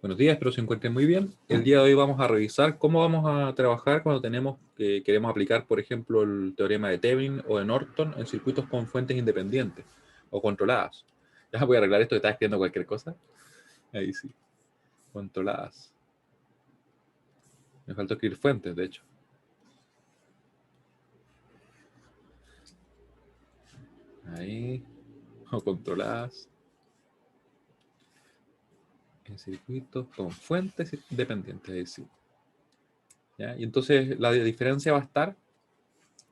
Buenos días, espero se encuentren muy bien. El día de hoy vamos a revisar cómo vamos a trabajar cuando queremos aplicar, por ejemplo, el teorema de Thevenin o de Norton en circuitos con fuentes independientes o controladas. Ya voy a arreglar esto que estaba escribiendo cualquier cosa. Ahí sí, controladas. Me faltó escribir fuentes, de hecho. Ahí, o controladas en circuitos con fuentes independientes. Ahí sí. ¿Ya? Y entonces la diferencia va a estar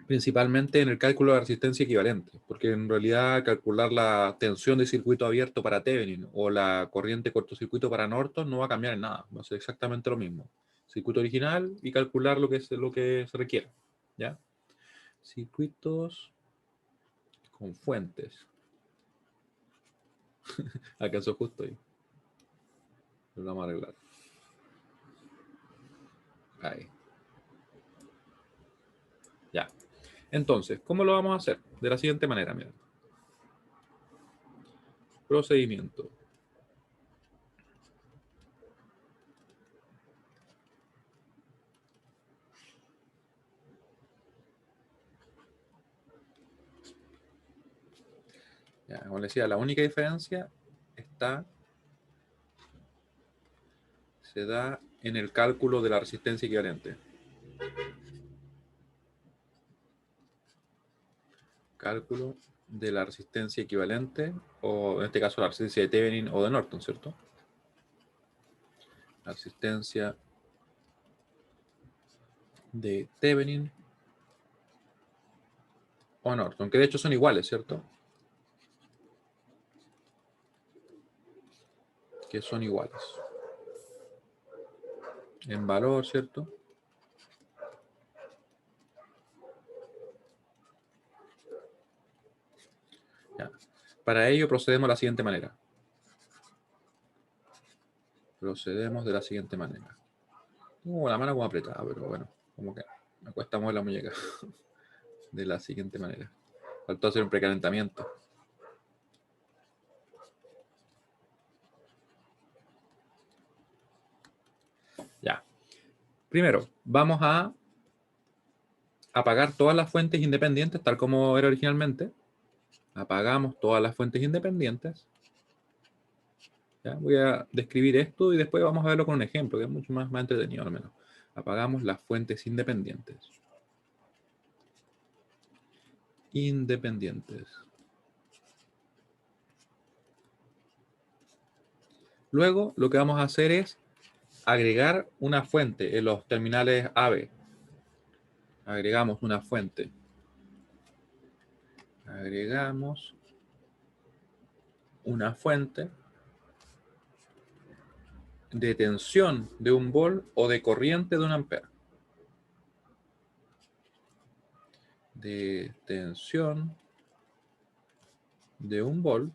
principalmente en el cálculo de resistencia equivalente, porque en realidad calcular la tensión de circuito abierto para Thevenin o la corriente cortocircuito para Norton no va a cambiar en nada, va a ser exactamente lo mismo. Circuito original y calcular lo que se requiere. ¿Ya? Circuitos con fuentes. Alcanzó justo ahí. Lo vamos a arreglar. Ahí. Ya. Entonces, ¿cómo lo vamos a hacer? De la siguiente manera, miren. Procedimiento. Ya, como les decía, la única diferencia se da en el cálculo de la resistencia equivalente. Cálculo de la resistencia equivalente, o en este caso la resistencia de Thevenin o de Norton, ¿cierto? La resistencia de Thevenin o Norton, que de hecho son iguales, ¿cierto? Que son iguales. En valor, ¿cierto? Ya. Para ello procedemos de la siguiente manera. Procedemos de la siguiente manera. Tengo la mano como apretada, pero bueno, como que me cuesta mover la muñeca. De la siguiente manera. Faltó hacer un precalentamiento. Ya. Primero, vamos a apagar todas las fuentes independientes, tal como era originalmente. Apagamos todas las fuentes independientes. ¿Ya? Voy a describir esto y después vamos a verlo con un ejemplo, que es mucho más entretenido al menos. Apagamos las fuentes independientes. Independientes. Luego, lo que vamos a hacer es agregar una fuente en los terminales AB. Agregamos una fuente. Agregamos una fuente de tensión de 1 volt o de corriente de 1 ampere. De tensión de 1 volt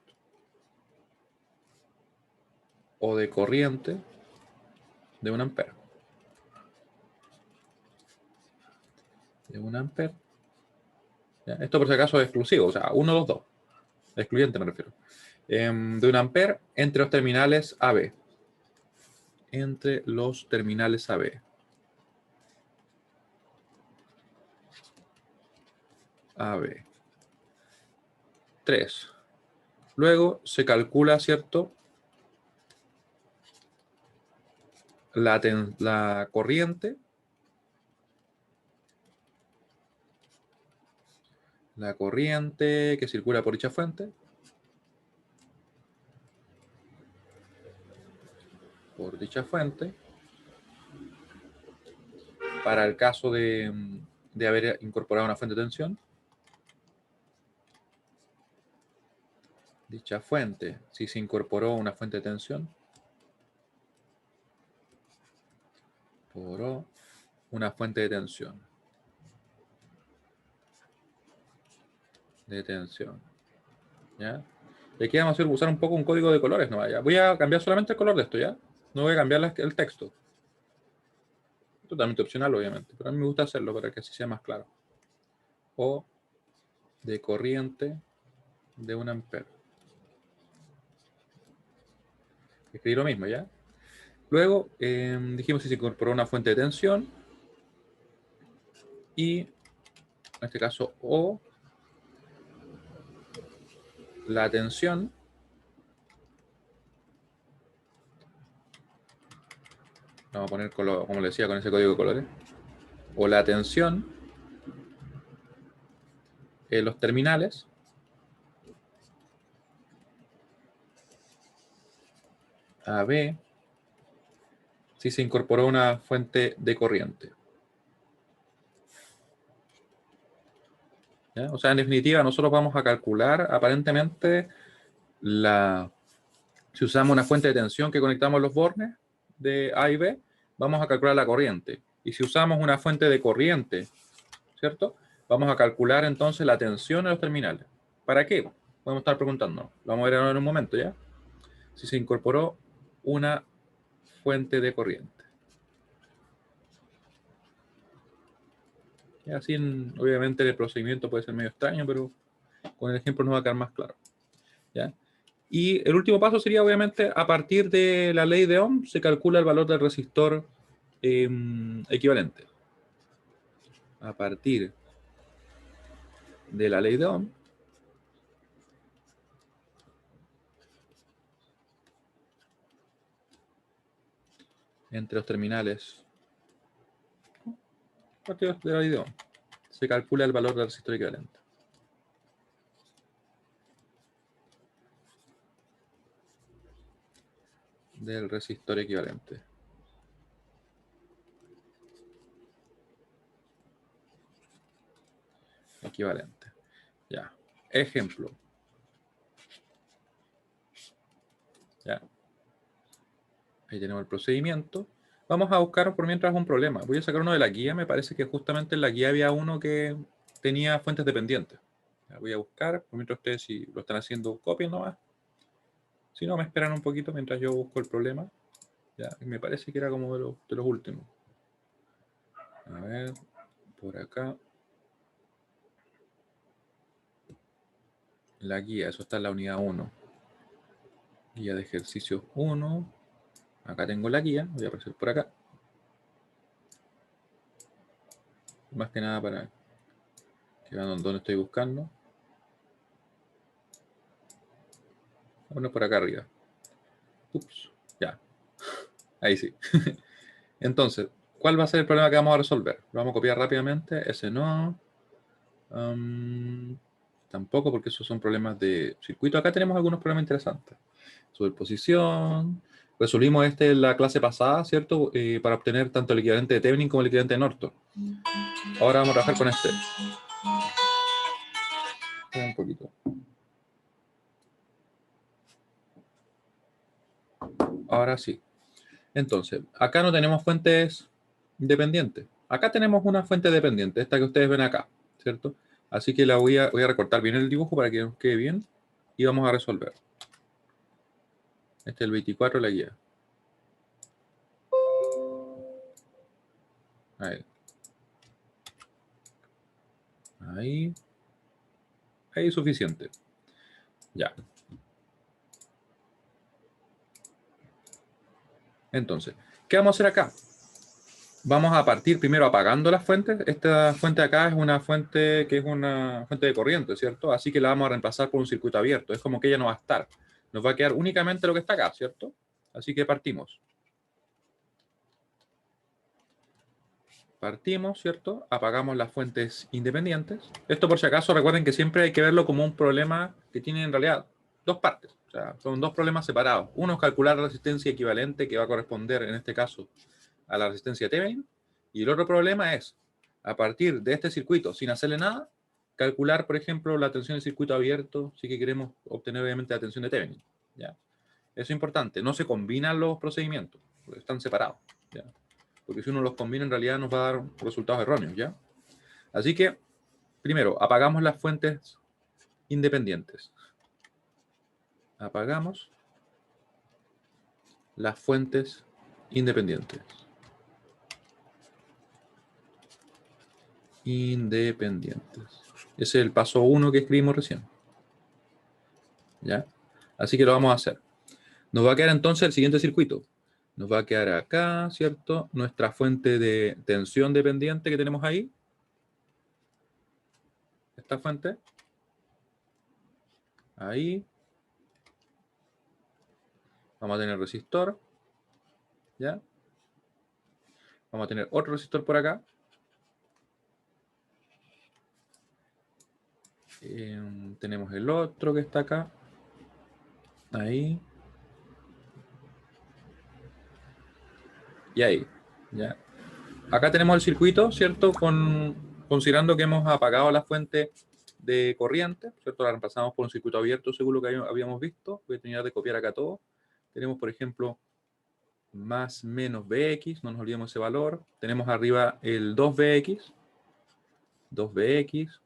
o de corriente de 1 ampere. De 1 ampere. ¿Ya? Esto por si acaso es exclusivo, o sea, uno de los dos. Excluyente me refiero. De 1 ampere entre los terminales AB. Entre los terminales AB. AB. 3. Luego se calcula, ¿cierto? La corriente. La corriente que circula por dicha fuente. Por dicha fuente. Para el caso de haber incorporado una fuente de tensión. Dicha fuente, si se incorporó una fuente de tensión. Incorporó una fuente de tensión. De tensión. ¿Ya? Y aquí vamos a usar un poco un código de colores, ¿no? ¿Ya? Voy a cambiar solamente el color de esto, ¿ya? No voy a cambiar el texto. Totalmente opcional, obviamente, pero a mí me gusta hacerlo para que así sea más claro. O de corriente de 1 ampere. Escribí lo mismo, ¿ya? Luego dijimos si se incorporó una fuente de tensión y en este caso O, la tensión vamos a poner, como le decía, con ese código de colores, o la tensión en los terminales AB si se incorporó una fuente de corriente. ¿Ya? O sea, en definitiva, nosotros vamos a calcular aparentemente si usamos una fuente de tensión que conectamos los bornes de A y B, vamos a calcular la corriente. Y si usamos una fuente de corriente, ¿cierto? Vamos a calcular entonces la tensión en los terminales. ¿Para qué? Podemos estar preguntándonos. Lo vamos a ver ahora en un momento, ¿ya? Si se incorporó una fuente de corriente. Y así, obviamente, el procedimiento puede ser medio extraño, pero con el ejemplo nos va a quedar más claro. ¿Ya? Y el último paso sería, obviamente, a partir de la ley de Ohm, se calcula el valor del resistor equivalente. A partir de la ley de Ohm, entre los terminales a partir de la ley de Ohm, se calcula el valor del resistor equivalente. Del resistor equivalente. Equivalente. Ya. Ejemplo. Ya. Ahí tenemos el procedimiento. Vamos a buscar por mientras un problema. Voy a sacar uno de la guía. Me parece que justamente en la guía había uno que tenía fuentes dependientes. Ya, voy a buscar. Por mientras ustedes, si lo están haciendo, copien nomás. Si no, me esperan un poquito mientras yo busco el problema. Ya, me parece que era como de los últimos. A ver, por acá. La guía, eso está en la unidad 1. Guía de ejercicios 1. Acá tengo la guía, voy a aparecer por acá. Más que nada para que vean dónde estoy buscando. Bueno, por acá arriba. Ups, ya. Ahí sí. Entonces, ¿cuál va a ser el problema que vamos a resolver? Lo vamos a copiar rápidamente. Ese no. Tampoco, porque esos son problemas de circuito. Acá tenemos algunos problemas interesantes. Superposición. Resolvimos este en la clase pasada, ¿cierto? Para obtener tanto el equivalente de Thevenin como el equivalente de Norton. Ahora vamos a trabajar con este. Un poquito. Ahora sí. Entonces, acá no tenemos fuentes independientes. Acá tenemos una fuente dependiente, esta que ustedes ven acá, ¿cierto? Así que voy a recortar bien el dibujo para que nos quede bien y vamos a resolver. Este es el 24 de la guía. Ahí. Ahí. Ahí es suficiente. Ya. Entonces, ¿qué vamos a hacer acá? Vamos a partir primero apagando las fuentes. Esta fuente de acá es una fuente que es una fuente de corriente, ¿cierto? Así que la vamos a reemplazar por un circuito abierto. Es como que ella no va a estar. Nos va a quedar únicamente lo que está acá, ¿cierto? Así que partimos. Partimos, ¿cierto? Apagamos las fuentes independientes. Esto, por si acaso, recuerden que siempre hay que verlo como un problema que tiene en realidad dos partes. O sea, son dos problemas separados. Uno es calcular la resistencia equivalente que va a corresponder, en este caso, a la resistencia Thevenin. Y el otro problema es, a partir de este circuito, sin hacerle nada, calcular, por ejemplo, la tensión del circuito abierto, si que queremos obtener, obviamente, la tensión de Thevenin. ¿Ya? Eso es importante. No se combinan los procedimientos, están separados. ¿Ya? Porque si uno los combina, en realidad nos va a dar resultados erróneos, ¿ya? Así que, primero, apagamos las fuentes independientes. Apagamos las fuentes independientes. Independientes. Ese es el paso 1 que escribimos recién. ¿Ya? Así que lo vamos a hacer. Nos va a quedar entonces el siguiente circuito. Nos va a quedar acá, ¿cierto? Nuestra fuente de tensión dependiente que tenemos ahí. Esta fuente. Ahí. Vamos a tener resistor. ¿Ya? Vamos a tener otro resistor por acá. Tenemos el otro que está acá. Ahí. Y ahí. ¿Ya? Acá tenemos el circuito, ¿cierto? Considerando que hemos apagado la fuente de corriente, ¿cierto? La reemplazamos por un circuito abierto, según lo que habíamos visto. Voy a terminar de copiar acá todo. Tenemos, por ejemplo, más menos Bx, no nos olvidemos ese valor. Tenemos arriba el 2Bx. 2Bx.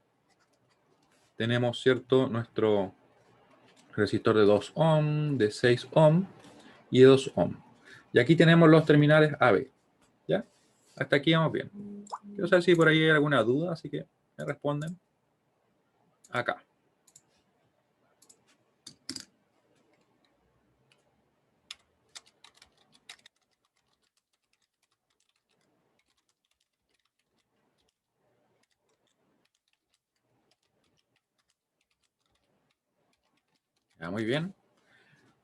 Tenemos, ¿cierto? Nuestro resistor de 2 ohm, de 6 ohm y de 2 ohm. Y aquí tenemos los terminales AB. ¿Ya? Hasta aquí vamos bien. Quiero saber si por ahí hay alguna duda, así que me responden acá. Ya, muy bien.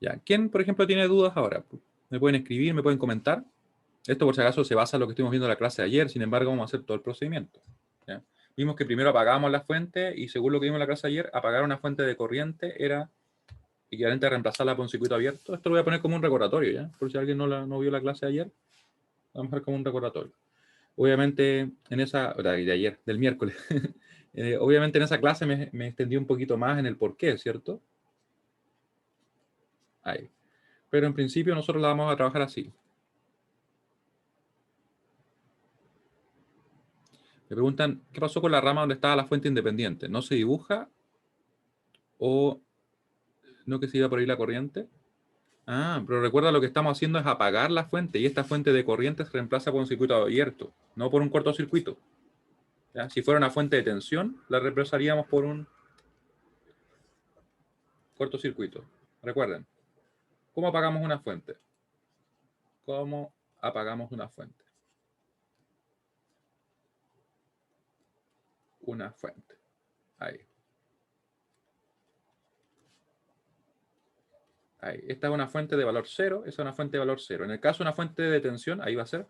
Ya. ¿Quién, por ejemplo, tiene dudas ahora? Me pueden escribir, me pueden comentar. Esto, por si acaso, se basa en lo que estuvimos viendo en la clase de ayer. Sin embargo, vamos a hacer todo el procedimiento. ¿Ya? Vimos que primero apagamos la fuente y, según lo que vimos en la clase de ayer, apagar una fuente de corriente era equivalente a reemplazarla por un circuito abierto. Esto lo voy a poner como un recordatorio, ¿ya? Por si alguien no vio la clase de ayer, vamos a ver como un recordatorio. Obviamente, en esa, de ayer, del miércoles, obviamente en esa clase me extendí un poquito más en el porqué, ¿cierto? Ahí. Pero en principio nosotros la vamos a trabajar así. Me preguntan, ¿qué pasó con la rama donde estaba la fuente independiente? ¿No se dibuja o no que se iba por ahí la corriente? Ah, pero recuerda, lo que estamos haciendo es apagar la fuente y esta fuente de corriente se reemplaza por un circuito abierto, no por un cortocircuito. ¿Ya? Si fuera una fuente de tensión, la reemplazaríamos por un cortocircuito. Recuerden, ¿cómo apagamos una fuente? ¿Cómo apagamos una fuente? Una fuente. Ahí. Ahí. Esta es una fuente de valor 0, esa es una fuente de valor 0. En el caso de una fuente de tensión, ahí va a ser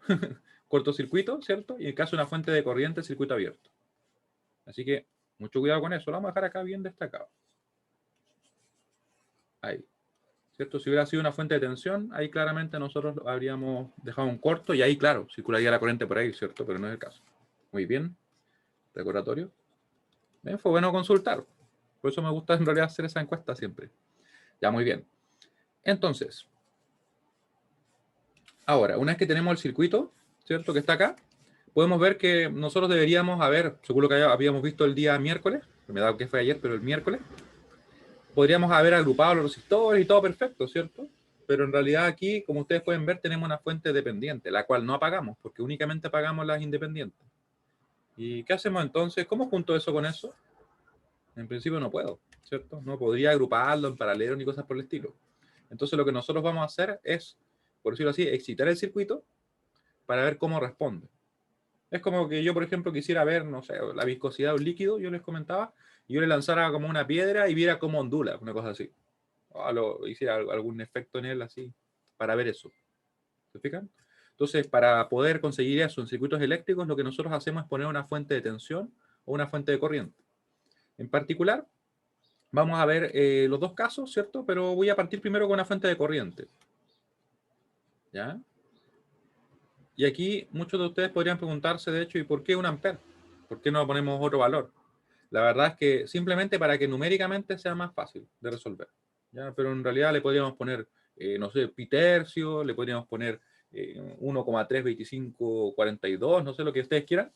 cortocircuito, ¿cierto? Y en el caso de una fuente de corriente, circuito abierto. Así que, mucho cuidado con eso. Lo vamos a dejar acá bien destacado. Ahí. ¿Cierto? Si hubiera sido una fuente de tensión, ahí claramente nosotros habríamos dejado un corto y ahí, claro, circularía la corriente por ahí, ¿cierto? Pero no es el caso. Muy bien. Recordatorio. Fue bueno consultar. Por eso me gusta en realidad hacer esa encuesta siempre. Ya, muy bien. Entonces, ahora, una vez que tenemos el circuito, ¿cierto? Que está acá, podemos ver que nosotros deberíamos haber, según lo que habíamos visto el día miércoles, me da que fue ayer, pero el miércoles, podríamos haber agrupado los resistores y todo perfecto, ¿cierto? Pero en realidad aquí, como ustedes pueden ver, tenemos una fuente dependiente, la cual no apagamos, porque únicamente apagamos las independientes. ¿Y qué hacemos entonces? ¿Cómo junto eso con eso? En principio no puedo, ¿cierto? No podría agruparlo en paralelo ni cosas por el estilo. Entonces lo que nosotros vamos a hacer es, por decirlo así, excitar el circuito para ver cómo responde. Es como que yo, por ejemplo, quisiera ver, no sé, la viscosidad de un líquido, yo les comentaba, y yo le lanzara como una piedra y viera cómo ondula, una cosa así. O hiciera algún efecto en él así, para ver eso. ¿Se fijan? Entonces, para poder conseguir eso en circuitos eléctricos, lo que nosotros hacemos es poner una fuente de tensión o una fuente de corriente. En particular, vamos a ver los dos casos, ¿cierto? Pero voy a partir primero con una fuente de corriente. ¿Ya? Y aquí muchos de ustedes podrían preguntarse, de hecho, ¿y por qué un ampere? ¿Por qué no ponemos otro valor? La verdad es que simplemente para que numéricamente sea más fácil de resolver. ¿Ya? Pero en realidad le podríamos poner, no sé, pi tercio, le podríamos poner 1,32542, no sé lo que ustedes quieran,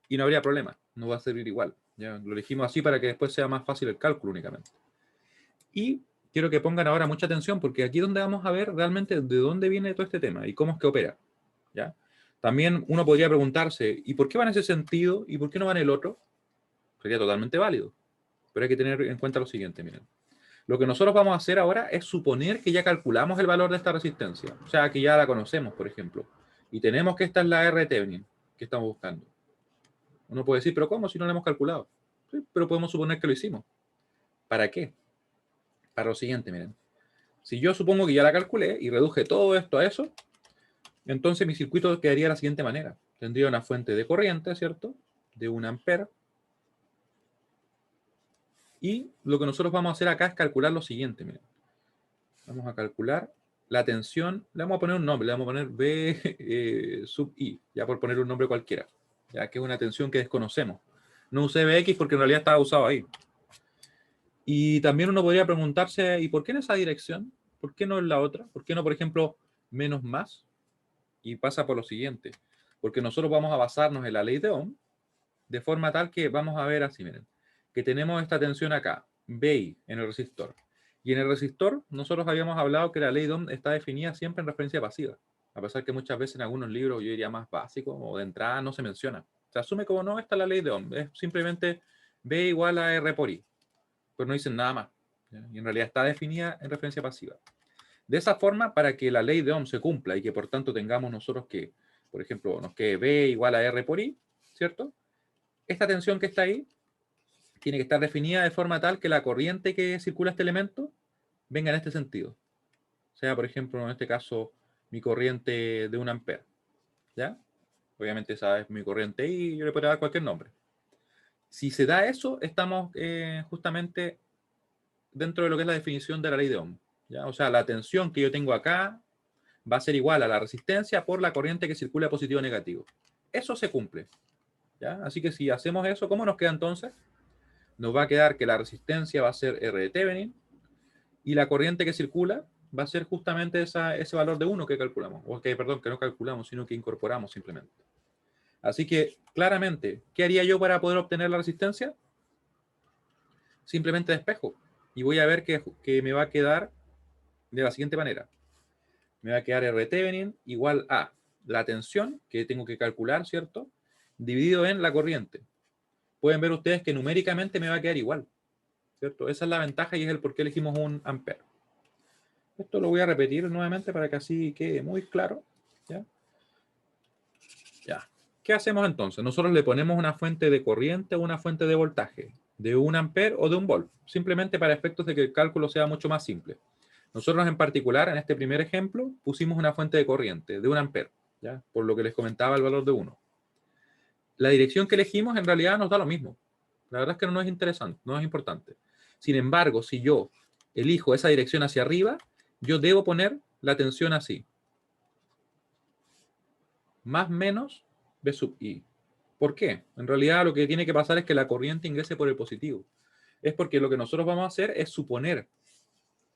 y no habría problema, no va a servir igual. ¿Ya? Lo elegimos así para que después sea más fácil el cálculo únicamente. Y quiero que pongan ahora mucha atención porque aquí es donde vamos a ver realmente de dónde viene todo este tema y cómo es que opera. ¿Ya? También uno podría preguntarse, ¿y por qué va en ese sentido y por qué no va en el otro? Sería totalmente válido. Pero hay que tener en cuenta lo siguiente, miren. Lo que nosotros vamos a hacer ahora es suponer que ya calculamos el valor de esta resistencia. O sea, que ya la conocemos, por ejemplo. Y tenemos que esta es la R Thevenin que estamos buscando. Uno puede decir, pero ¿cómo si no la hemos calculado? Sí, pero podemos suponer que lo hicimos. ¿Para qué? Para lo siguiente, miren. Si yo supongo que ya la calculé y reduje todo esto a eso, entonces mi circuito quedaría de la siguiente manera. Tendría una fuente de corriente, ¿cierto? De 1 ampere. Y lo que nosotros vamos a hacer acá es calcular lo siguiente, miren. Vamos a calcular la tensión, le vamos a poner un nombre, le vamos a poner B sub I, ya por poner un nombre cualquiera, ya que es una tensión que desconocemos. No usé BX porque en realidad estaba usado ahí. Y también uno podría preguntarse, ¿y por qué en esa dirección? ¿Por qué no en la otra? ¿Por qué no, por ejemplo, menos más? Y pasa por lo siguiente, porque nosotros vamos a basarnos en la ley de Ohm, de forma tal que vamos a ver así, miren, que tenemos esta tensión acá, BI, en el resistor. Y en el resistor, nosotros habíamos hablado que la ley de Ohm está definida siempre en referencia pasiva, a pesar que muchas veces en algunos libros, yo diría más básicos, o de entrada, no se menciona. Se asume como no está la ley de Ohm, es simplemente B igual a R por I, pero no dicen nada más. ¿Ya? Y en realidad está definida en referencia pasiva. De esa forma, para que la ley de Ohm se cumpla y que por tanto tengamos nosotros que, por ejemplo, nos quede B igual a R por I, ¿cierto? Esta tensión que está ahí tiene que estar definida de forma tal que la corriente que circula este elemento venga en este sentido. O sea, por ejemplo, en este caso, mi corriente de 1 ampere. ¿Ya? Obviamente esa es mi corriente y yo le puedo dar cualquier nombre. Si se da eso, estamos justamente dentro de lo que es la definición de la ley de Ohm. ¿Ya? O sea, la tensión que yo tengo acá va a ser igual a la resistencia por la corriente que circula positivo o negativo. Eso se cumple. ¿Ya? Así que si hacemos eso, ¿cómo nos queda entonces? Nos va a quedar que la resistencia va a ser R de Thevenin y la corriente que circula va a ser justamente ese valor de 1 que calculamos. O que, perdón, que no calculamos, sino que incorporamos simplemente. Así que, claramente, ¿qué haría yo para poder obtener la resistencia? Simplemente despejo. Y voy a ver que me va a quedar de la siguiente manera. Me va a quedar R Thevenin igual a la tensión que tengo que calcular, ¿cierto? Dividido en la corriente. Pueden ver ustedes que numéricamente me va a quedar igual, ¿cierto? Esa es la ventaja y es el por qué elegimos un ampere. Esto lo voy a repetir nuevamente para que así quede muy claro. ¿Ya? Ya. ¿Qué hacemos entonces? Nosotros le ponemos una fuente de corriente o una fuente de voltaje, de 1 ampere o de 1 volt, simplemente para efectos de que el cálculo sea mucho más simple. Nosotros en particular, en este primer ejemplo, pusimos una fuente de corriente de 1 ampere, ¿ya? Por lo que les comentaba el valor de 1. La dirección que elegimos en realidad nos da lo mismo. La verdad es que no es interesante, no es importante. Sin embargo, si yo elijo esa dirección hacia arriba, yo debo poner la tensión así. Más menos B sub I. ¿Por qué? En realidad lo que tiene que pasar es que la corriente ingrese por el positivo. Es porque lo que nosotros vamos a hacer es suponer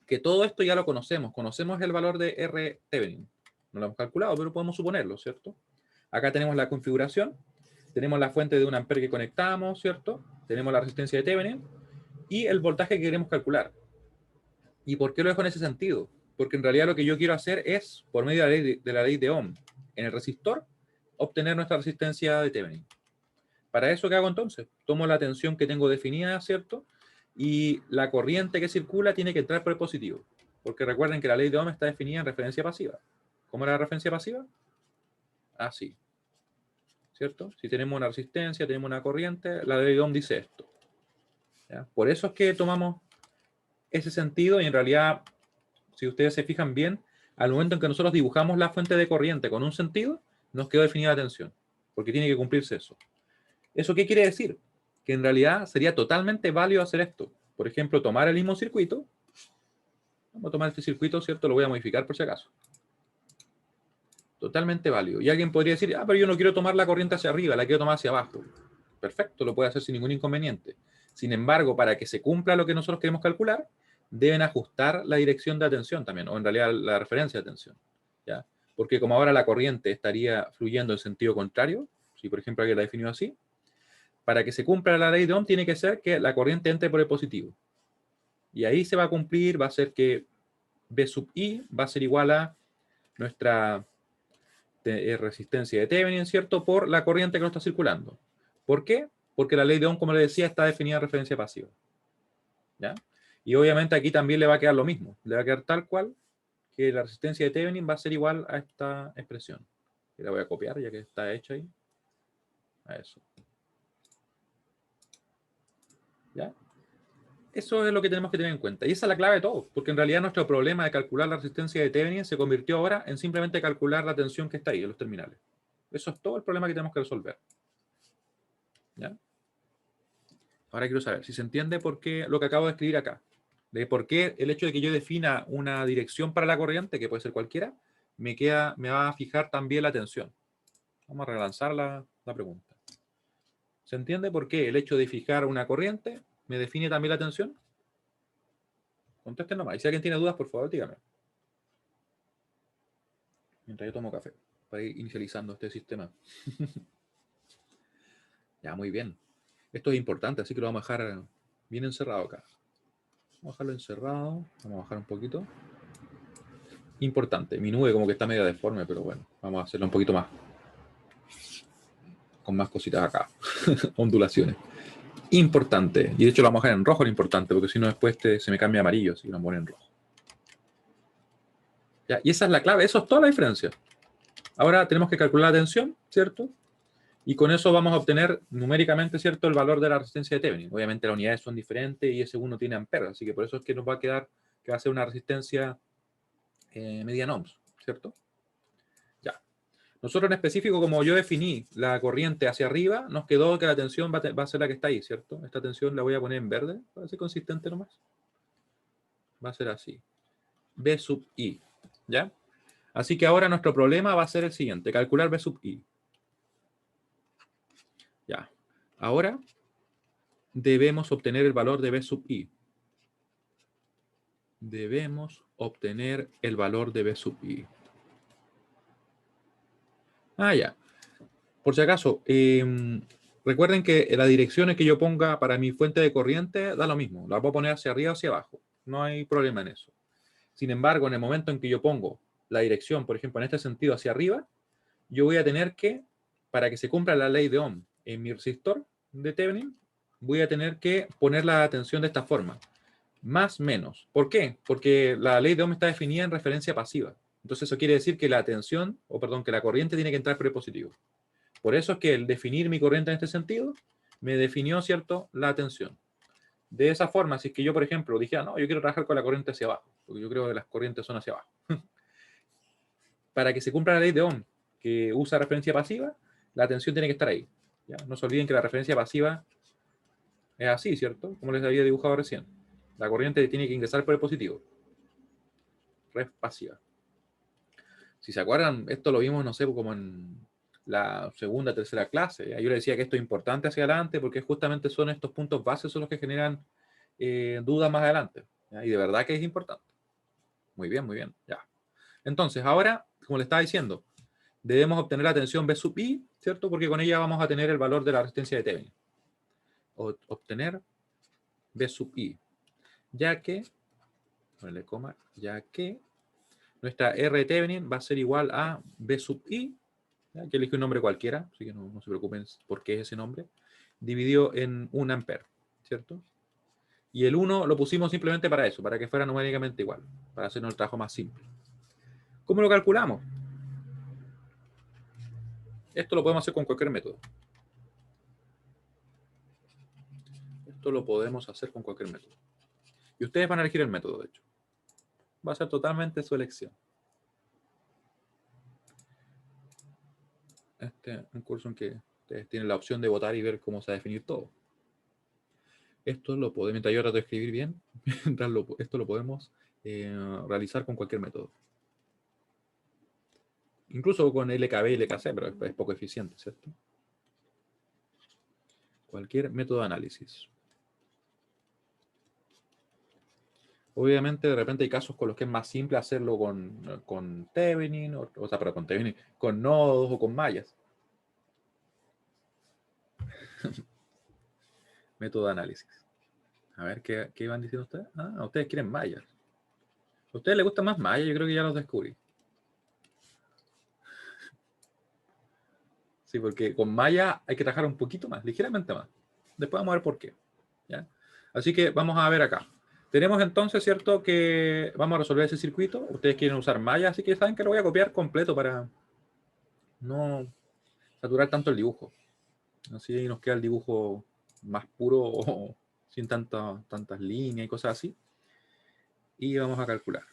que todo esto ya lo conocemos. Conocemos el valor de R Thevenin. No lo hemos calculado, pero podemos suponerlo, ¿cierto? Acá tenemos la configuración. Tenemos la fuente de 1 ampere que conectamos, ¿cierto? Tenemos la resistencia de Thevenin y el voltaje que queremos calcular. ¿Y por qué lo dejo en ese sentido? Porque en realidad lo que yo quiero hacer es, por medio de la ley de Ohm, en el resistor, obtener nuestra resistencia de Thevenin. ¿Para eso qué hago entonces? Tomo la tensión que tengo definida, ¿cierto? Y la corriente que circula tiene que entrar por el positivo. Porque recuerden que la ley de Ohm está definida en referencia pasiva. ¿Cómo era la referencia pasiva? Así. ¿Cierto? Si tenemos una resistencia, tenemos una corriente, la ley de Ohm dice esto. ¿Ya? Por eso es que tomamos ese sentido y en realidad, si ustedes se fijan bien, al momento en que nosotros dibujamos la fuente de corriente con un sentido, nos quedó definida la tensión. Porque tiene que cumplirse eso. ¿Eso qué quiere decir? Que en realidad sería totalmente válido hacer esto. Por ejemplo, tomar el mismo circuito. Vamos a tomar este circuito, ¿cierto? Lo voy a modificar por si acaso. Totalmente válido. Y alguien podría decir, pero yo no quiero tomar la corriente hacia arriba, la quiero tomar hacia abajo. Perfecto, lo puede hacer sin ningún inconveniente. Sin embargo, para que se cumpla lo que nosotros queremos calcular, deben ajustar la dirección de atención también, o en realidad la referencia de atención. ¿Ya? Porque como ahora la corriente estaría fluyendo en sentido contrario, si por ejemplo alguien la definió así, para que se cumpla la ley de Ohm tiene que ser que la corriente entre por el positivo. Y ahí se va a cumplir, va a ser que B sub I va a ser igual a nuestra resistencia de Thevenin, ¿cierto? Por la corriente que nos está circulando. ¿Por qué? Porque la ley de Ohm, como les decía, está definida en referencia pasiva. ¿Ya? Y obviamente aquí también le va a quedar lo mismo. Le va a quedar tal cual que la resistencia de Thevenin va a ser igual a esta expresión. Y la voy a copiar ya que está hecha ahí. A eso. ¿Ya? Eso es lo que tenemos que tener en cuenta. Y esa es la clave de todo, porque en realidad nuestro problema de calcular la resistencia de Thevenin se convirtió ahora en simplemente calcular la tensión que está ahí en los terminales. Eso es todo el problema que tenemos que resolver. ¿Ya? Ahora quiero saber si se entiende por qué lo que acabo de escribir acá. De por qué el hecho de que yo defina una dirección para la corriente, que puede ser cualquiera, me va a fijar también la tensión. Vamos a relanzar la pregunta. ¿Se entiende por qué el hecho de fijar una corriente me define también la tensión? Contesten nomás. Y si alguien tiene dudas, por favor, dígame. Mientras yo tomo café, para ir inicializando este sistema. Ya, muy bien. Esto es importante, así que lo vamos a dejar bien encerrado acá. Vamos a dejarlo encerrado. Vamos a bajar un poquito. Importante. Mi nube como que está medio deforme, pero bueno, vamos a hacerlo un poquito más. Con más cositas acá. Ondulaciones. Importante. Y de hecho lo vamos a dejar en rojo lo importante, porque si no después se me cambia amarillo, así que lo pone en rojo. Ya, y esa es la clave. Eso es toda la diferencia. Ahora tenemos que calcular la tensión, ¿cierto? Y con eso vamos a obtener numéricamente, ¿cierto?, el valor de la resistencia de Thevenin. Obviamente las unidades son diferentes y ese uno tiene amperes, así que por eso es que nos va a quedar que va a ser una resistencia median ohms, ¿cierto? Ya. Nosotros en específico, como yo definí la corriente hacia arriba, nos quedó que la tensión va a ser la que está ahí, ¿cierto? Esta tensión la voy a poner en verde, para ser consistente nomás. Va a ser así. B sub I, ¿ya? Así que ahora nuestro problema va a ser el siguiente, calcular B sub I. Ya. Ahora debemos obtener el valor de B sub I. Debemos obtener el valor de B sub I. Ah, ya. Por si acaso, recuerden que la dirección que yo ponga para mi fuente de corriente da lo mismo. La puedo poner hacia arriba o hacia abajo. No hay problema en eso. Sin embargo, en el momento en que yo pongo la dirección, por ejemplo, en este sentido hacia arriba, yo voy a tener que, para que se cumpla la ley de Ohm en mi resistor de Thevenin, voy a tener que poner la tensión de esta forma. Más menos. ¿Por qué? Porque la ley de Ohm está definida en referencia pasiva. Entonces eso quiere decir que la tensión, que la corriente tiene que entrar por el positivo. Por eso es que el definir mi corriente en este sentido me definió, ¿cierto?, la tensión. De esa forma, si es que yo, por ejemplo, dije, no, yo quiero trabajar con la corriente hacia abajo, porque yo creo que las corrientes son hacia abajo. Para que se cumpla la ley de Ohm, que usa referencia pasiva, la tensión tiene que estar ahí. ¿Ya? No se olviden que la referencia pasiva es así, ¿cierto? Como les había dibujado recién. La corriente tiene que ingresar por el positivo. Ref pasiva. Si se acuerdan, esto lo vimos, no sé, como en la segunda, tercera clase. ¿Ya? Yo le decía que esto es importante hacia adelante porque justamente son estos puntos bases son los que generan dudas más adelante. ¿Ya? Y de verdad que es importante. Muy bien, ya. Entonces, ahora, como le estaba diciendo, debemos obtener la tensión B sub I, ¿cierto? Porque con ella vamos a tener el valor de la resistencia de Thevenin. Obtener B sub I. Ya que, ponerle coma, ya que nuestra R de Thevenin va a ser igual a B sub I, ¿ya? Que elegí un nombre cualquiera, así que no se preocupen por qué es ese nombre, dividido en 1 ampere, ¿cierto? Y el 1 lo pusimos simplemente para eso, para que fuera numéricamente igual, para hacer el trabajo más simple. ¿Cómo lo calculamos? Esto lo podemos hacer con cualquier método. Esto lo podemos hacer con cualquier método. Y ustedes van a elegir el método, de hecho. Va a ser totalmente su elección. Este es un curso en que ustedes tienen la opción de votar y ver cómo se va a definir todo. Esto lo podemos, mientras yo trato de escribir bien, esto lo podemos realizar con cualquier método. Incluso con LKB y LKC, pero es poco eficiente, ¿cierto? Cualquier método de análisis. Obviamente, de repente hay casos con los que es más simple hacerlo con Thevenin, pero con Thevenin, con nodos o con mallas. Método de análisis. A ver, ¿qué van diciendo ustedes? Ah, ustedes quieren mallas. ¿A ustedes les gusta más mallas? Yo creo que ya los descubrí. Sí, porque con malla hay que trabajar un poquito más, ligeramente más. Después vamos a ver por qué. ¿Ya? Así que vamos a ver acá. Tenemos entonces, ¿cierto? Que vamos a resolver ese circuito. Ustedes quieren usar malla, así que saben que lo voy a copiar completo para no saturar tanto el dibujo. Así nos queda el dibujo más puro o sin tantas líneas y cosas así. Y vamos a calcular.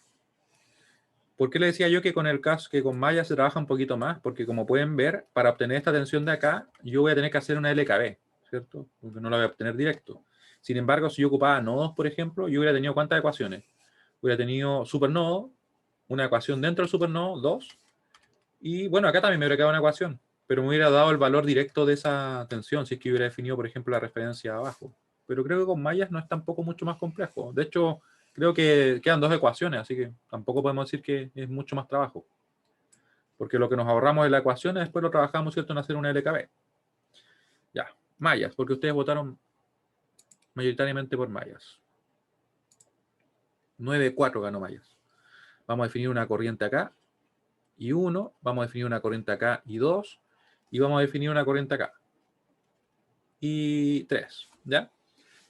¿Por qué le decía yo que con el caso que con malla se trabaja un poquito más? Porque como pueden ver, para obtener esta tensión de acá, yo voy a tener que hacer una LKB, ¿cierto? Porque no la voy a obtener directo. Sin embargo, si yo ocupaba nodos, por ejemplo, yo hubiera tenido ¿cuántas ecuaciones? Hubiera tenido supernodo, una ecuación dentro del supernodo, 2, y bueno, acá también me hubiera quedado una ecuación, pero me hubiera dado el valor directo de esa tensión, si es que hubiera definido, por ejemplo, la referencia abajo. Pero creo que con mallas no es tampoco mucho más complejo. De hecho, creo que quedan 2 ecuaciones, así que tampoco podemos decir que es mucho más trabajo. Porque lo que nos ahorramos en la ecuación después lo trabajamos, ¿cierto?, en hacer una LKB. Ya, mallas, porque ustedes votaron mayoritariamente por mallas. 9-4 ganó mallas. Vamos a definir una corriente acá y 1, vamos a definir una corriente acá y 2, y vamos a definir una corriente acá y 3, ¿ya?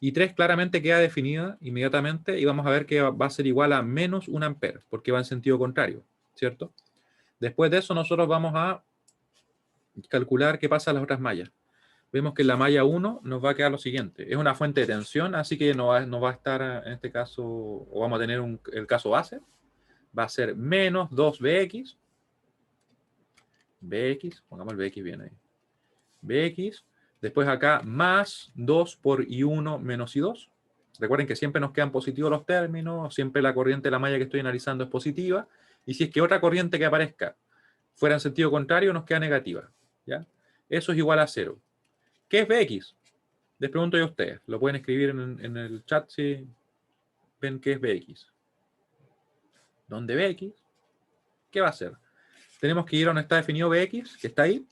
Y 3 claramente queda definida inmediatamente y vamos a ver que va a ser igual a menos 1 ampere, porque va en sentido contrario, ¿cierto? Después de eso nosotros vamos a calcular qué pasa en las otras mallas. Vemos que en la malla 1 nos va a quedar lo siguiente. Es una fuente de tensión, así que no va a estar en este caso, o vamos a tener el caso base. Va a ser menos 2Bx. Bx, pongamos el Bx bien ahí. Bx. Después acá más 2 por I1 menos I2. Recuerden que siempre nos quedan positivos los términos, siempre la corriente de la malla que estoy analizando es positiva, y si es que otra corriente que aparezca fuera en sentido contrario, nos queda negativa, ¿ya? Eso es igual a 0. ¿Qué es Bx? Les pregunto yo a ustedes. Lo pueden escribir en el chat si ven qué es Bx. ¿Dónde Bx? ¿Qué va a ser? Tenemos que ir a donde está definido Bx, que está ahí,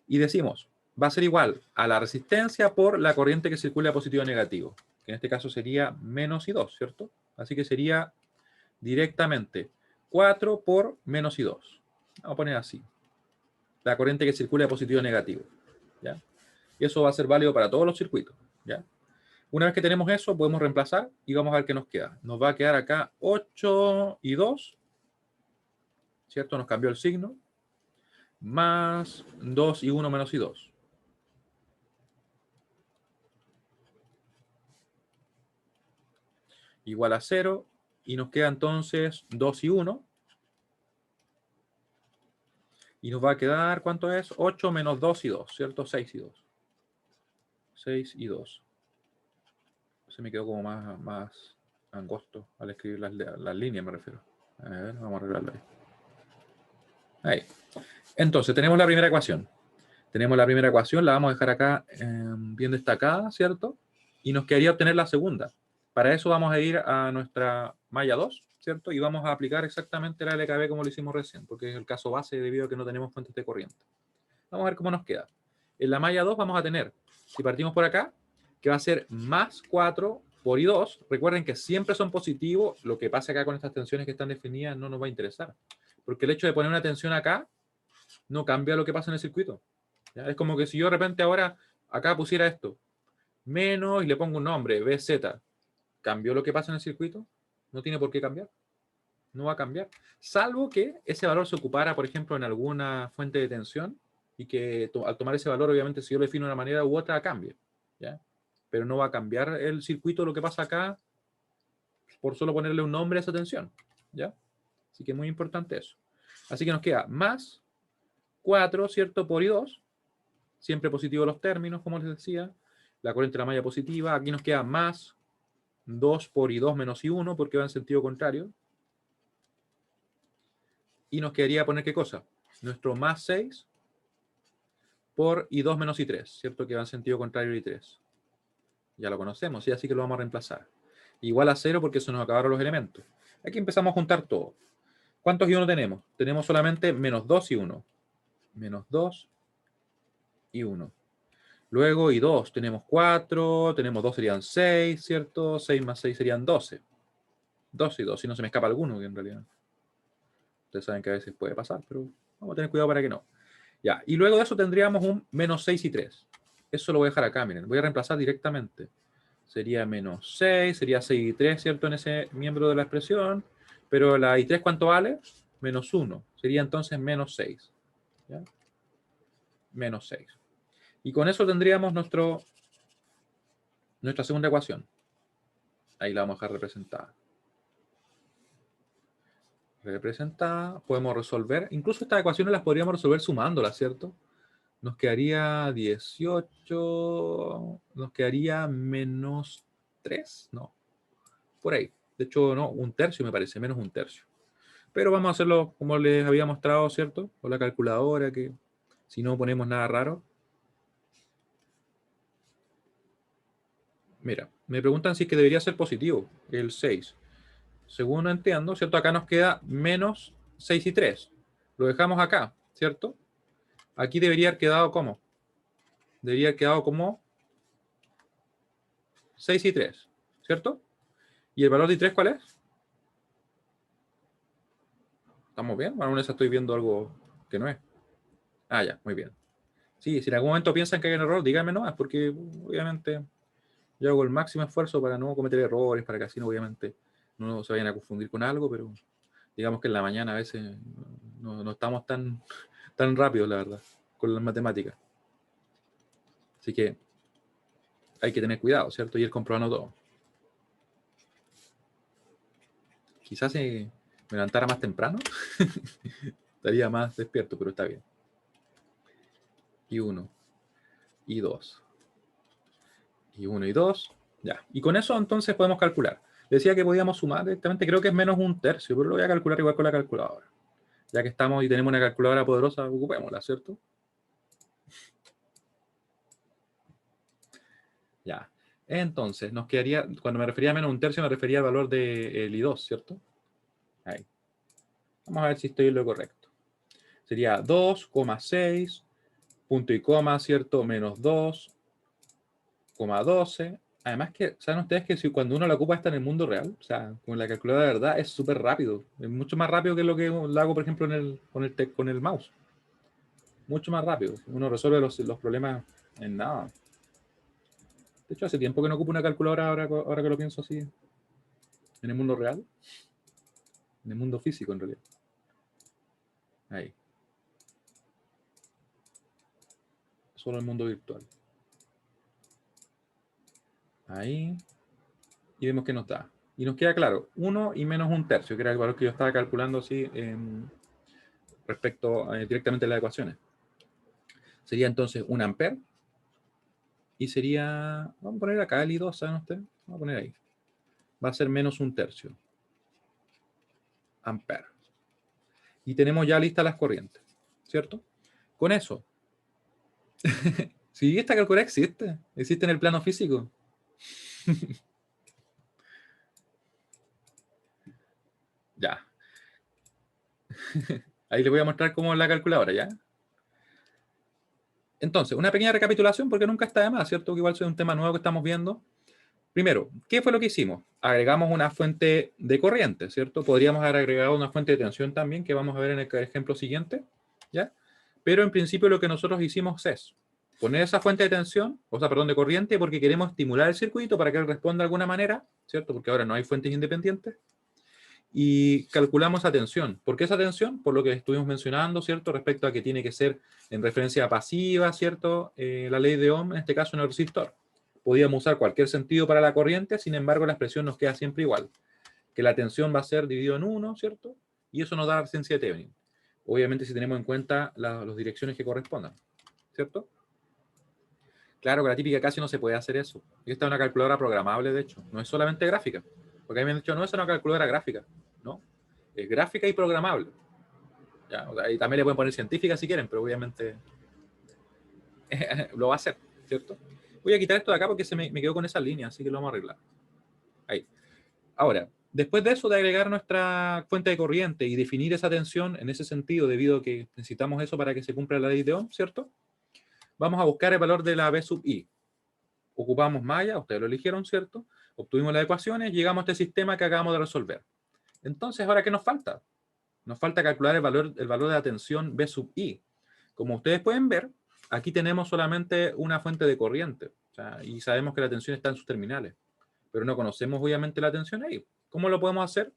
y decimos, va a ser igual a la resistencia por la corriente que circula positivo o negativo, que en este caso sería menos I2, ¿cierto? Así que sería directamente 4 por menos I2. Vamos a poner así. La corriente que circula positivo o negativo, ¿ya? Y eso va a ser válido para todos los circuitos, ¿ya? Una vez que tenemos eso, podemos reemplazar y vamos a ver qué nos queda. Nos va a quedar acá 8 y 2, ¿cierto? Nos cambió el signo. Más 2 y 1 menos y 2. Igual a 0. Y nos queda entonces 2 y 1. Y nos va a quedar, ¿cuánto es? 8 menos 2 y 2, ¿cierto? 6 y 2. 6 y 2. Se me quedó como más angosto al escribir las líneas, me refiero. A ver, vamos a arreglarlo ahí. Ahí. Entonces, tenemos la primera ecuación. Tenemos la primera ecuación, la vamos a dejar acá bien destacada, ¿cierto? Y nos quedaría obtener la segunda. Para eso vamos a ir a nuestra malla 2, ¿cierto? Y vamos a aplicar exactamente la LKB como lo hicimos recién, porque es el caso base debido a que no tenemos fuentes de corriente. Vamos a ver cómo nos queda. En la malla 2 vamos a tener, si partimos por acá, que va a ser más 4 por I2. Recuerden que siempre son positivos. Lo que pasa acá con estas tensiones que están definidas no nos va a interesar. Porque el hecho de poner una tensión acá no cambia lo que pasa en el circuito. ¿Ya? Es como que si yo de repente ahora acá pusiera esto, menos, y le pongo un nombre, BZ, ¿cambió lo que pasa en el circuito? No tiene por qué cambiar. No va a cambiar. Salvo que ese valor se ocupara, por ejemplo, en alguna fuente de tensión y que al tomar ese valor, obviamente, si yo lo defino de una manera u otra, cambie. ¿Ya? Pero no va a cambiar el circuito, lo que pasa acá, por solo ponerle un nombre a esa tensión. ¿Ya? Así que es muy importante eso. Así que nos queda más 4, ¿cierto? Por I2. Siempre positivo los términos, como les decía. La corriente de la malla positiva. Aquí nos queda más 2 por I2 menos I1, porque va en sentido contrario. Y nos quedaría poner ¿qué cosa? Nuestro más 6 por I2 menos I3, ¿cierto? Que va en sentido contrario I3. Ya lo conocemos, y así que lo vamos a reemplazar. Igual a 0 porque se nos acabaron los elementos. Aquí empezamos a juntar todo. ¿Cuántos I1 tenemos? Tenemos solamente menos 2 y 1. Menos 2 y 1. Luego I2 tenemos 4, tenemos 2 serían 6, ¿cierto? 6 más 6 serían 12. 12 y 2, si no se me escapa alguno, que en realidad. Ustedes saben que a veces puede pasar, pero vamos a tener cuidado para que no. Ya, y luego de eso tendríamos un menos 6 y 3. Eso lo voy a dejar acá, miren. Voy a reemplazar directamente. sería menos 6, sería 6 y 3, ¿cierto? En ese miembro de la expresión. Pero la I3, ¿cuánto vale? Menos 1. Sería entonces menos 6. ¿Ya? Menos 6. Y con eso tendríamos nuestra segunda ecuación. Ahí la vamos a dejar representada. Representada. Podemos resolver. Incluso estas ecuaciones las podríamos resolver sumándolas, ¿cierto? Nos quedaría 18. Nos quedaría menos 3. No. Por ahí. De hecho, no, un tercio me parece, menos un tercio. Pero vamos a hacerlo como les había mostrado, ¿cierto? Con la calculadora, que si no ponemos nada raro. Mira, me preguntan si es que debería ser positivo, el 6. Según entiendo, ¿cierto? Acá nos queda menos 6 y 3. Lo dejamos acá, ¿cierto? Aquí debería haber quedado como. Debería haber quedado como 6 y 3, ¿cierto? ¿Y el valor de 3 cuál es? ¿Estamos bien? Bueno, en esa estoy viendo algo que no es. Ah, ya, muy bien. Sí, si en algún momento piensan que hay un error, díganme nomás, porque obviamente yo hago el máximo esfuerzo para no cometer errores, para que así no, obviamente no se vayan a confundir con algo, pero digamos que en la mañana a veces no estamos tan rápidos, la verdad, con las matemáticas. Así que hay que tener cuidado, ¿cierto? Y ir comprobando todo. Quizás si me levantara más temprano, estaría más despierto, pero está bien. Y 1, y 2, y 1 y 2, ya. Y con eso entonces podemos calcular. Decía que podíamos sumar directamente, creo que es menos un tercio, pero lo voy a calcular igual con la calculadora. Ya que estamos y tenemos una calculadora poderosa, ocupémosla, ¿cierto? Ya. Entonces, nos quedaría, cuando me refería a menos un tercio, me refería al valor del I2, ¿cierto? Ahí. Vamos a ver si estoy en lo correcto. Sería 2,6, punto y coma, ¿cierto? Menos 2,12. Además que, ¿saben ustedes que si cuando uno la ocupa está en el mundo real? O sea, con la calculadora de verdad es súper rápido. Es mucho más rápido que lo que lo hago, por ejemplo, con el mouse. Mucho más rápido. Uno resuelve los problemas en nada. De hecho, hace tiempo que no ocupo una calculadora ahora que lo pienso así. En el mundo real. En el mundo físico, en realidad. Ahí. Solo el mundo virtual. Ahí. Y vemos que nos da. Y nos queda claro, 1 y menos un tercio, que era el valor que yo estaba calculando así respecto directamente a las ecuaciones. Sería entonces 1 ampere. Y sería, vamos a poner acá el I2, ¿saben ustedes? Vamos a poner ahí. Va a ser menos un tercio. Ampere. Y tenemos ya listas las corrientes, ¿cierto? Con eso. Sí, esta calculadora existe en el plano físico. Ya. Ahí les voy a mostrar cómo es la calculadora, ¿ya? Entonces, una pequeña recapitulación, porque nunca está de más, ¿cierto? Que igual es un tema nuevo que estamos viendo. Primero, ¿qué fue lo que hicimos? Agregamos una fuente de corriente, ¿cierto? Podríamos haber agregado una fuente de tensión también, que vamos a ver en el ejemplo siguiente, ¿ya? Pero en principio lo que nosotros hicimos es poner esa fuente de tensión, o sea, perdón, de corriente, porque queremos estimular el circuito para que él responda de alguna manera, ¿cierto? Porque ahora no hay fuentes independientes. Y calculamos esa tensión. ¿Por qué esa tensión? Por lo que estuvimos mencionando, ¿cierto? Respecto a que tiene que ser en referencia pasiva, ¿cierto? La ley de Ohm, en este caso en el resistor. Podíamos usar cualquier sentido para la corriente, sin embargo la expresión nos queda siempre igual. Que la tensión va a ser dividido en 1, ¿cierto? Y eso nos da la resistencia de Thevenin. Obviamente si tenemos en cuenta las direcciones que correspondan, ¿cierto? Claro que la típica casi no se puede hacer eso. Esta es una calculadora programable, de hecho. No es solamente gráfica. Porque a mí me han dicho, no, es una calculadora gráfica. No, es gráfica y programable. ¿Ya? O sea, y también le pueden poner científica si quieren, pero obviamente lo va a hacer, ¿cierto? Voy a quitar esto de acá porque me quedo con esa línea, así que lo vamos a arreglar. Ahí. Ahora, después de eso, de agregar nuestra fuente de corriente y definir esa tensión en ese sentido, debido a que necesitamos eso para que se cumpla la ley de Ohm, ¿cierto? Vamos a buscar el valor de la B sub I. Ocupamos malla, ustedes lo eligieron, ¿cierto? Obtuvimos las ecuaciones, llegamos a este sistema que acabamos de resolver. Entonces, ¿ahora qué nos falta? Nos falta calcular el valor de la tensión B sub I. Como ustedes pueden ver, aquí tenemos solamente una fuente de corriente. O sea, y sabemos que la tensión está en sus terminales. pero no conocemos obviamente la tensión ahí. ¿Cómo lo podemos hacer?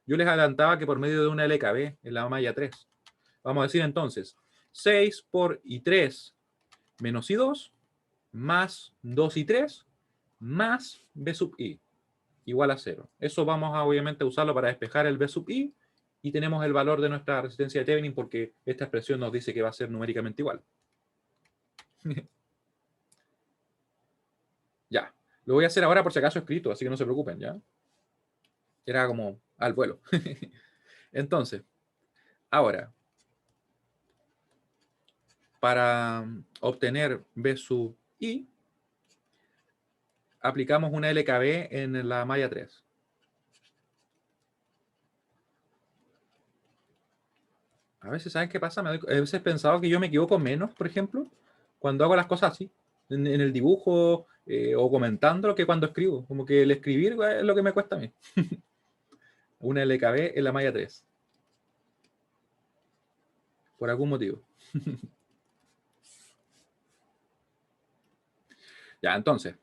Yo les adelantaba que por medio de una LKB en la malla 3. Vamos a decir entonces 6 por I3 menos I2 más 2 I3 más B sub I igual a 0. Eso vamos a obviamente usarlo para despejar el B sub I y tenemos el valor de nuestra resistencia de Thevenin porque esta expresión nos dice que va a ser numéricamente igual. Ya, lo voy a hacer ahora por si acaso escrito, así que no se preocupen, ¿ya? Era como al vuelo. Entonces, ahora, para obtener B sub I, aplicamos una LKB en la malla 3. A veces, ¿saben qué pasa? A veces he pensado que yo me equivoco menos, por ejemplo, cuando hago las cosas así, en el dibujo o comentando, que cuando escribo. Como que el escribir es lo que me cuesta a mí. Una LKB en la malla 3. Por algún motivo. Ya, entonces,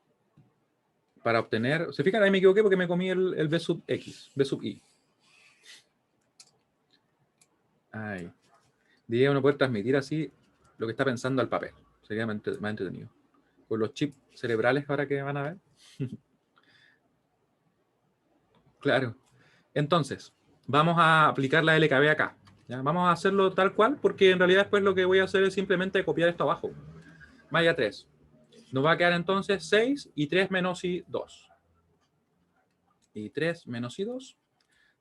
para obtener... ¿Se fijan? Ahí me equivoqué porque me comí el B sub X, B sub I. Ay. Diría uno poder transmitir así lo que está pensando al papel. Sería más entretenido. Con los chips cerebrales ahora que van a ver. Claro. Entonces, vamos a aplicar la LKB acá. ¿Ya? Vamos a hacerlo tal cual porque en realidad después lo que voy a hacer es simplemente copiar esto abajo. Malla 3. Nos va a quedar entonces 6 y 3 menos I2. Y 3 menos I2.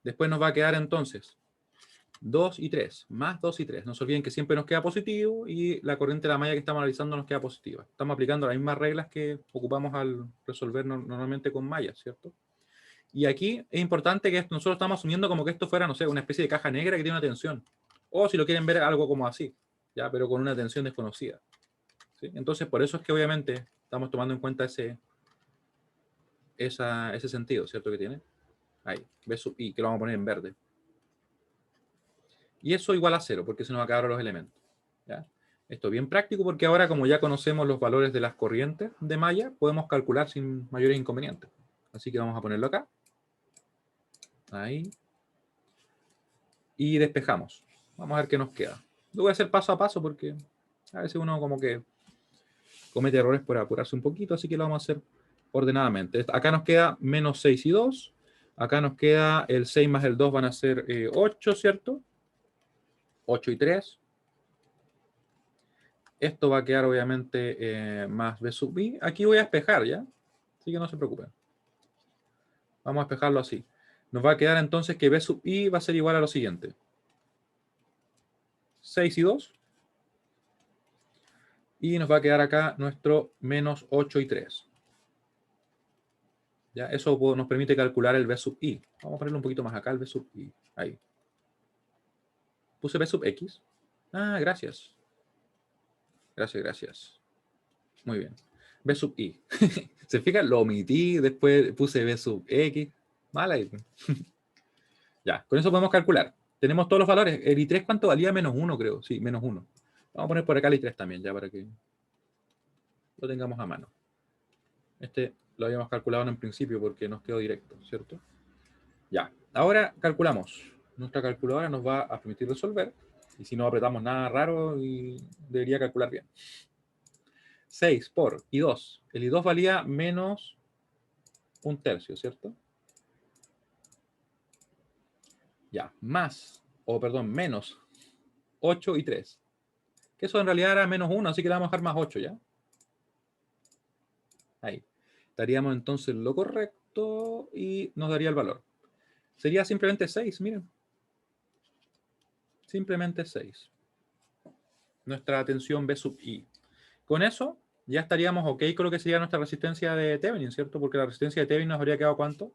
Después nos va a quedar entonces 2 y 3, más 2 y 3. No se olviden que siempre nos queda positivo y la corriente de la malla que estamos analizando nos queda positiva. Estamos aplicando las mismas reglas que ocupamos al resolver normalmente con mallas, ¿cierto? Y aquí es importante que nosotros estamos asumiendo como que esto fuera, no sé, una especie de caja negra que tiene una tensión. O si lo quieren ver, algo como así, ¿ya? Pero con una tensión desconocida. ¿Sí? Entonces, por eso es que obviamente estamos tomando en cuenta ese sentido, ¿cierto? Que tiene. Ahí, B sub I, que lo vamos a poner en verde. Y eso igual a 0, porque se nos acabaron los elementos. ¿Ya? Esto es bien práctico porque ahora, como ya conocemos los valores de las corrientes de malla, podemos calcular sin mayores inconvenientes. Así que vamos a ponerlo acá. Ahí. Y despejamos. Vamos a ver qué nos queda. Lo voy a hacer paso a paso porque a veces uno como que comete errores por apurarse un poquito, así que lo vamos a hacer ordenadamente. Acá nos queda menos 6 y 2. Acá nos queda el 6 más el 2 van a ser 8, ¿cierto? 8 y 3. Esto va a quedar obviamente más B sub I. Aquí voy a despejar, ¿ya? Así que no se preocupen. Vamos a despejarlo así. Nos va a quedar entonces que B sub I va a ser igual a lo siguiente. 6 y 2. Y nos va a quedar acá nuestro menos 8 y 3. ¿Ya? Eso nos permite calcular el B sub I. Vamos a ponerlo un poquito más acá, el B sub I. Ahí. Puse B sub X. Ah, gracias. Gracias, gracias. Muy bien. B sub I. ¿Se fijan? Lo omití, después puse B sub X. Mal ahí. Ya, con eso podemos calcular. Tenemos todos los valores. El I3, ¿cuánto valía? Menos 1, creo. Sí, menos 1. Vamos a poner por acá el I3 también, ya para que lo tengamos a mano. Este lo habíamos calculado en un principio porque nos quedó directo, ¿cierto? Ya, ahora calculamos. Nuestra calculadora nos va a permitir resolver. Y si no apretamos nada raro, debería calcular bien. 6 por I2. El I2 valía menos un tercio, ¿cierto? Ya, más, o perdón, menos 8 y 3. Que eso en realidad era menos 1, así que le vamos a dejar más 8, ¿ya? Ahí. Estaríamos entonces lo correcto y nos daría el valor. Sería simplemente 6, miren. Simplemente 6. Nuestra tensión B sub I. Con eso ya estaríamos ok con lo que sería nuestra resistencia de Thevenin, ¿cierto? Porque la resistencia de Thevenin nos habría quedado ¿cuánto?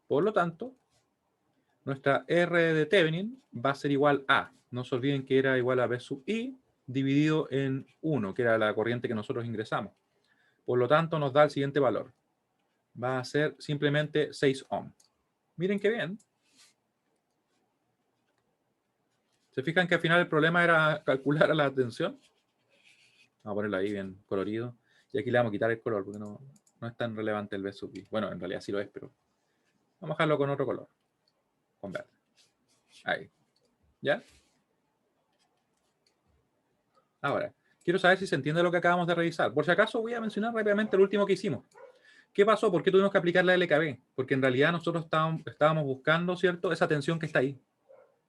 Por lo tanto, nuestra R de Thevenin va a ser igual a, no se olviden que era igual a B sub I dividido en 1, que era la corriente que nosotros ingresamos. Por lo tanto, nos da el siguiente valor. Va a ser simplemente 6 ohm. Miren qué bien. ¿Se fijan que al final el problema era calcular la tensión? Vamos a ponerlo ahí bien colorido. Y aquí le vamos a quitar el color porque no No es tan relevante el B sub I. Bueno, en realidad sí lo es, pero vamos a dejarlo con otro color. Con verde. Ahí. ¿Ya? Ahora, quiero saber si se entiende lo que acabamos de revisar. Por si acaso voy a mencionar rápidamente el último que hicimos. ¿Qué pasó? ¿Por qué tuvimos que aplicar la LKB? Porque en realidad nosotros estábamos buscando, ¿cierto? Esa tensión que está ahí.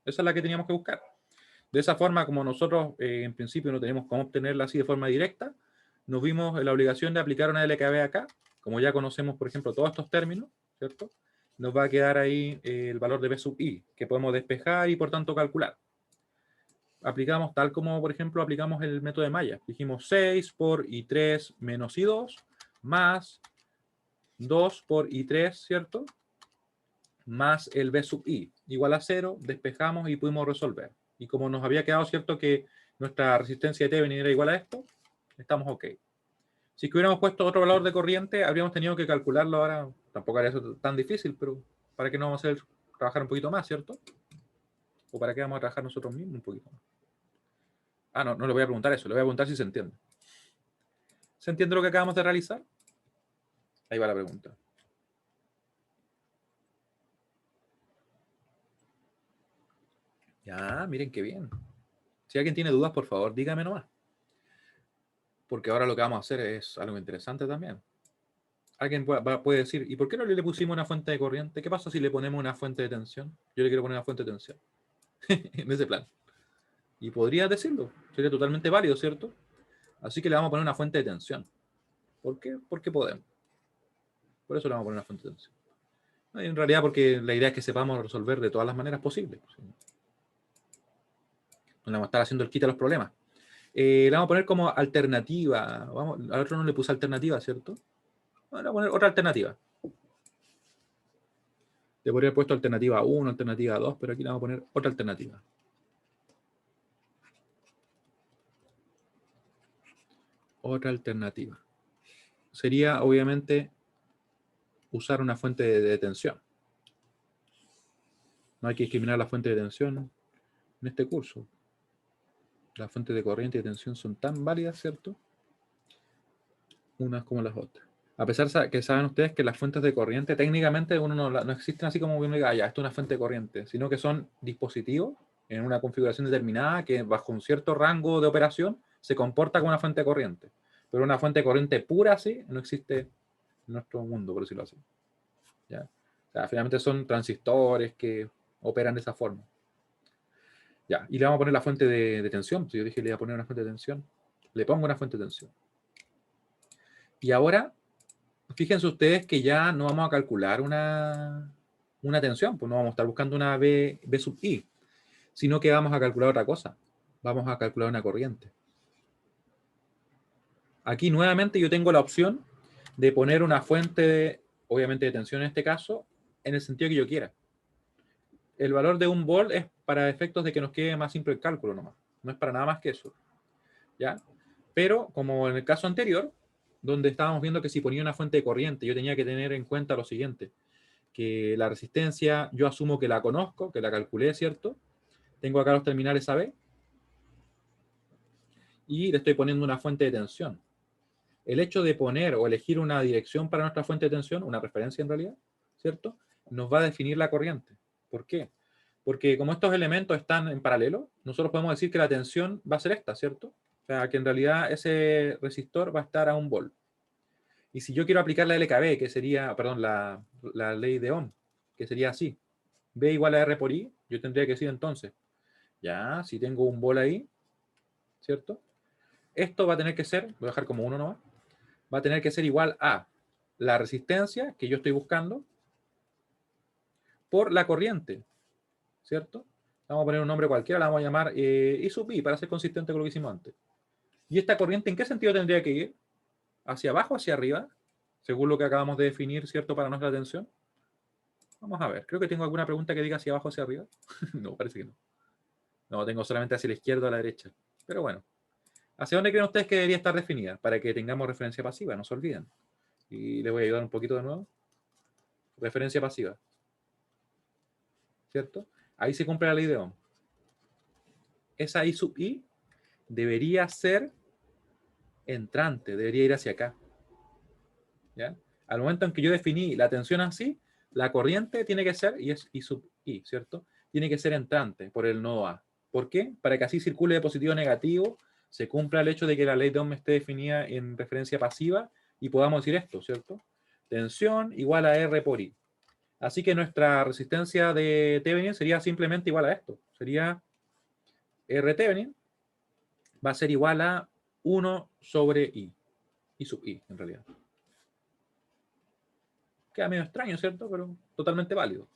Esa es la que teníamos que buscar. De esa forma, como nosotros en principio no tenemos cómo obtenerla así de forma directa, nos vimos en la obligación de aplicar una LKB acá. Como ya conocemos, por ejemplo, todos estos términos, ¿cierto? Nos va a quedar ahí el valor de B sub I, que podemos despejar y por tanto calcular. Aplicamos tal como, por ejemplo, aplicamos el método de Maya. Dijimos 6 por I3 menos I2 más 2 por I3, ¿cierto? Más el B sub I, igual a 0, despejamos y pudimos resolver. Y como nos había quedado cierto que nuestra resistencia de Thevenin era igual a esto, estamos ok. Si que hubiéramos puesto otro valor de corriente, habríamos tenido que calcularlo ahora. Tampoco era eso tan difícil, pero ¿para qué no vamos a hacer trabajar un poquito más, cierto? ¿O para qué vamos a trabajar nosotros mismos un poquito más? Ah, no, no le voy a preguntar eso, le voy a preguntar si se entiende. ¿Se entiende lo que acabamos de realizar? Ahí va la pregunta. Ya, miren qué bien. Si alguien tiene dudas, por favor, dígame nomás. Porque ahora lo que vamos a hacer es algo interesante también. Alguien puede decir, ¿y por qué no le pusimos una fuente de corriente? ¿Qué pasa si le ponemos una fuente de tensión? Yo le quiero poner una fuente de tensión. En ese plan. Y podría decirlo. Sería totalmente válido, ¿cierto? Así que le vamos a poner una fuente de tensión. ¿Por qué? Porque podemos. Por eso le vamos a poner una fuente de tensión. En realidad porque la idea es que sepamos resolver de todas las maneras posibles. No le vamos a estar haciendo el quita a los problemas. Le vamos a poner como alternativa. Al otro no le puse alternativa, ¿cierto? Vamos a poner otra alternativa. Le podría haber puesto alternativa 1, alternativa 2, pero aquí le vamos a poner otra alternativa. Otra alternativa. Sería, obviamente, usar una fuente de tensión. No hay que discriminar la fuente de tensión en este curso. Las fuentes de corriente y de tensión son tan válidas, ¿cierto? Unas como las otras. A pesar de que saben ustedes que las fuentes de corriente técnicamente no existen así como uno diga, ya, esto es una fuente de corriente, sino que son dispositivos en una configuración determinada que bajo un cierto rango de operación se comporta como una fuente de corriente. Pero una fuente de corriente pura así no existe en nuestro mundo, por decirlo así. ¿Ya? O sea, finalmente son transistores que operan de esa forma. Ya, y le vamos a poner la fuente de tensión. Si yo dije que le iba a poner una fuente de tensión, le pongo una fuente de tensión. Y ahora, fíjense ustedes que ya no vamos a calcular una tensión, pues no vamos a estar buscando una B sub I, sino que vamos a calcular otra cosa. Vamos a calcular una corriente. Aquí nuevamente yo tengo la opción de poner una fuente, obviamente de tensión en este caso, en el sentido que yo quiera. El valor de un volt es para efectos de que nos quede más simple el cálculo nomás. No es para nada más que eso. ¿Ya? Pero, como en el caso anterior, donde estábamos viendo que si ponía una fuente de corriente, yo tenía que tener en cuenta lo siguiente, que la resistencia, yo asumo que la conozco, que la calculé, ¿cierto? Tengo acá los terminales AB y le estoy poniendo una fuente de tensión. El hecho de poner o elegir una dirección para nuestra fuente de tensión, una referencia en realidad, ¿cierto? Nos va a definir la corriente. ¿Por qué? Porque como estos elementos están en paralelo, nosotros podemos decir que la tensión va a ser esta, ¿cierto? O sea, que en realidad ese resistor va a estar a 1 volt. Y si yo quiero aplicar la LKB, que sería, perdón, la ley de Ohm, que sería así, B igual a R por I, yo tendría que decir entonces, ya, si tengo un volt ahí, ¿cierto? Esto va a tener que ser, voy a dejar como 1 nomás, va a tener que ser igual a la resistencia que yo estoy buscando por la corriente, ¿cierto? Vamos a poner un nombre cualquiera, la vamos a llamar I sub I para ser consistente con lo que hicimos antes. ¿Y esta corriente en qué sentido tendría que ir? ¿Hacia abajo o hacia arriba? Según lo que acabamos de definir, ¿cierto? Para nuestra atención. Vamos a ver. Creo que tengo alguna pregunta que diga hacia abajo o hacia arriba. No, parece que no. No, tengo solamente hacia la izquierda o a la derecha. Pero bueno. ¿Hacia dónde creen ustedes que debería estar definida? Para que tengamos referencia pasiva, no se olviden. Y les voy a ayudar un poquito de nuevo. Referencia pasiva. ¿Cierto? Ahí se cumple la ley de Ohm. Esa I sub I debería ser entrante, debería ir hacia acá. ¿Ya? Al momento en que yo definí la tensión así, la corriente tiene que ser, y es I sub I, ¿cierto? Tiene que ser entrante por el nodo A. ¿Por qué? Para que así circule de positivo a negativo, se cumpla el hecho de que la ley de Ohm esté definida en referencia pasiva y podamos decir esto, ¿cierto? Tensión igual a R por I. Así que nuestra resistencia de Thevenin sería simplemente igual a esto. Sería R Thevenin va a ser igual a 1 sobre I. I sub I, en realidad. Queda medio extraño, ¿cierto? Pero totalmente válido.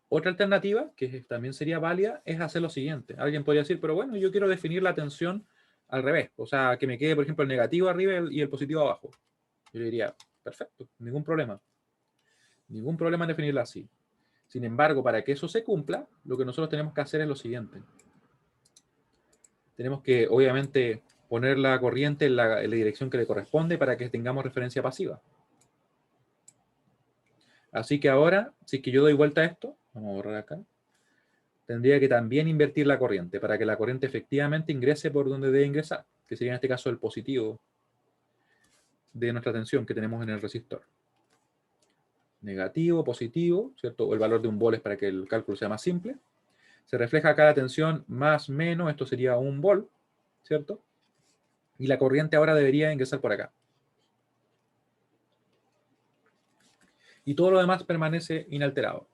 Otra alternativa, que también sería válida, es hacer lo siguiente. Alguien podría decir, pero bueno, yo quiero definir la tensión al revés. O sea, que me quede, por ejemplo, el negativo arriba y el positivo abajo. Yo diría, perfecto, ningún problema. Ningún problema en definirla así. Sin embargo, para que eso se cumpla, lo que nosotros tenemos que hacer es lo siguiente. Tenemos que, obviamente, poner la corriente en la dirección que le corresponde para que tengamos referencia pasiva. Así que ahora, si es que yo doy vuelta a esto, vamos a borrar acá, tendría que también invertir la corriente para que la corriente efectivamente ingrese por donde debe ingresar, que sería en este caso el positivo de nuestra tensión que tenemos en el resistor. Negativo, positivo, ¿cierto? O el valor de un volt es para que el cálculo sea más simple. Se refleja acá la tensión más menos, esto sería un volt, ¿cierto? Y la corriente ahora debería ingresar por acá. Y todo lo demás permanece inalterado.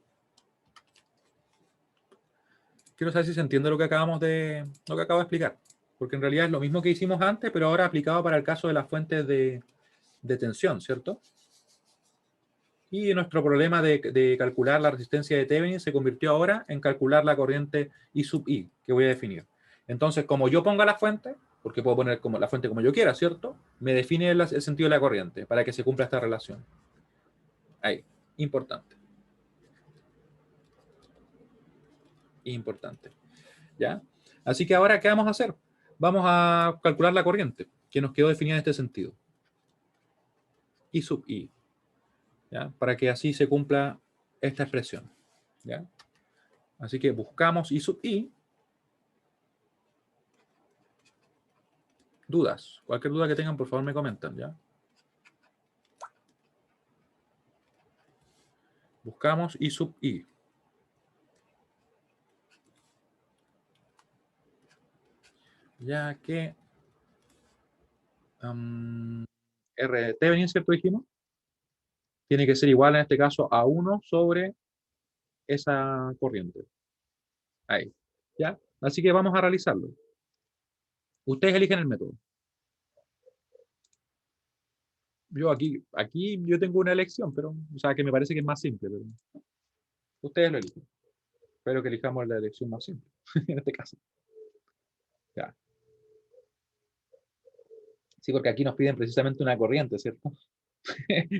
Quiero saber si se entiende lo que acabo de explicar. Porque en realidad es lo mismo que hicimos antes, pero ahora aplicado para el caso de las fuentes de tensión, ¿cierto? Y nuestro problema de calcular la resistencia de Thevenin se convirtió ahora en calcular la corriente I sub I, que voy a definir. Entonces, como yo ponga la fuente, porque puedo poner como la fuente como yo quiera, ¿cierto? Me define el sentido de la corriente para que se cumpla esta relación. Ahí, importante. Importante. ¿Ya? Así que ahora, ¿qué vamos a hacer? Vamos a calcular la corriente, que nos quedó definida en este sentido. I sub I. ¿Ya? Para que así se cumpla esta expresión. ¿Ya? Así que buscamos I sub I. Dudas. Cualquier duda que tengan, por favor, me comentan, ¿ya? Buscamos I sub I. Ya que R Thevenin, ¿cierto? Dijimos. Tiene que ser igual en este caso a 1 sobre esa corriente. Ahí. ¿Ya? Así que vamos a realizarlo. Ustedes eligen el método. Yo aquí yo tengo una elección, pero, o sea, que me parece que es más simple, pero ustedes lo eligen. Espero que elijamos la elección más simple, en este caso. Ya. Sí, porque aquí nos piden precisamente una corriente, ¿cierto?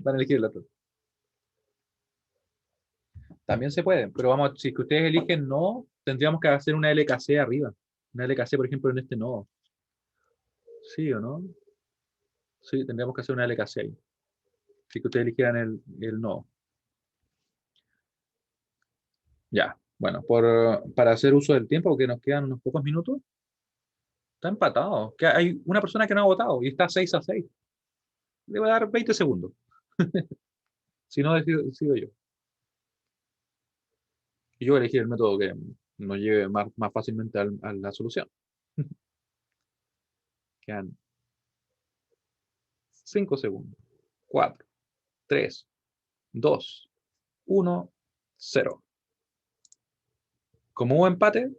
Van a elegir el otro. También se puede, pero vamos, si es que ustedes eligen no, tendríamos que hacer una LKC arriba. Una LKC, por ejemplo, en este nodo. ¿Sí o no? Sí, tendríamos que hacer una LKC ahí. Si es que ustedes eligieran el nodo. Ya, bueno, para hacer uso del tiempo, porque nos quedan unos pocos minutos, está empatado. Que hay una persona que no ha votado y está 6-6. Le voy a dar 20 segundos. Si no, decido yo. Y yo voy a elegir el método que nos lleve más fácilmente a la solución. Quedan 5 segundos. 4, 3, 2, 1, 0. Como hubo empate,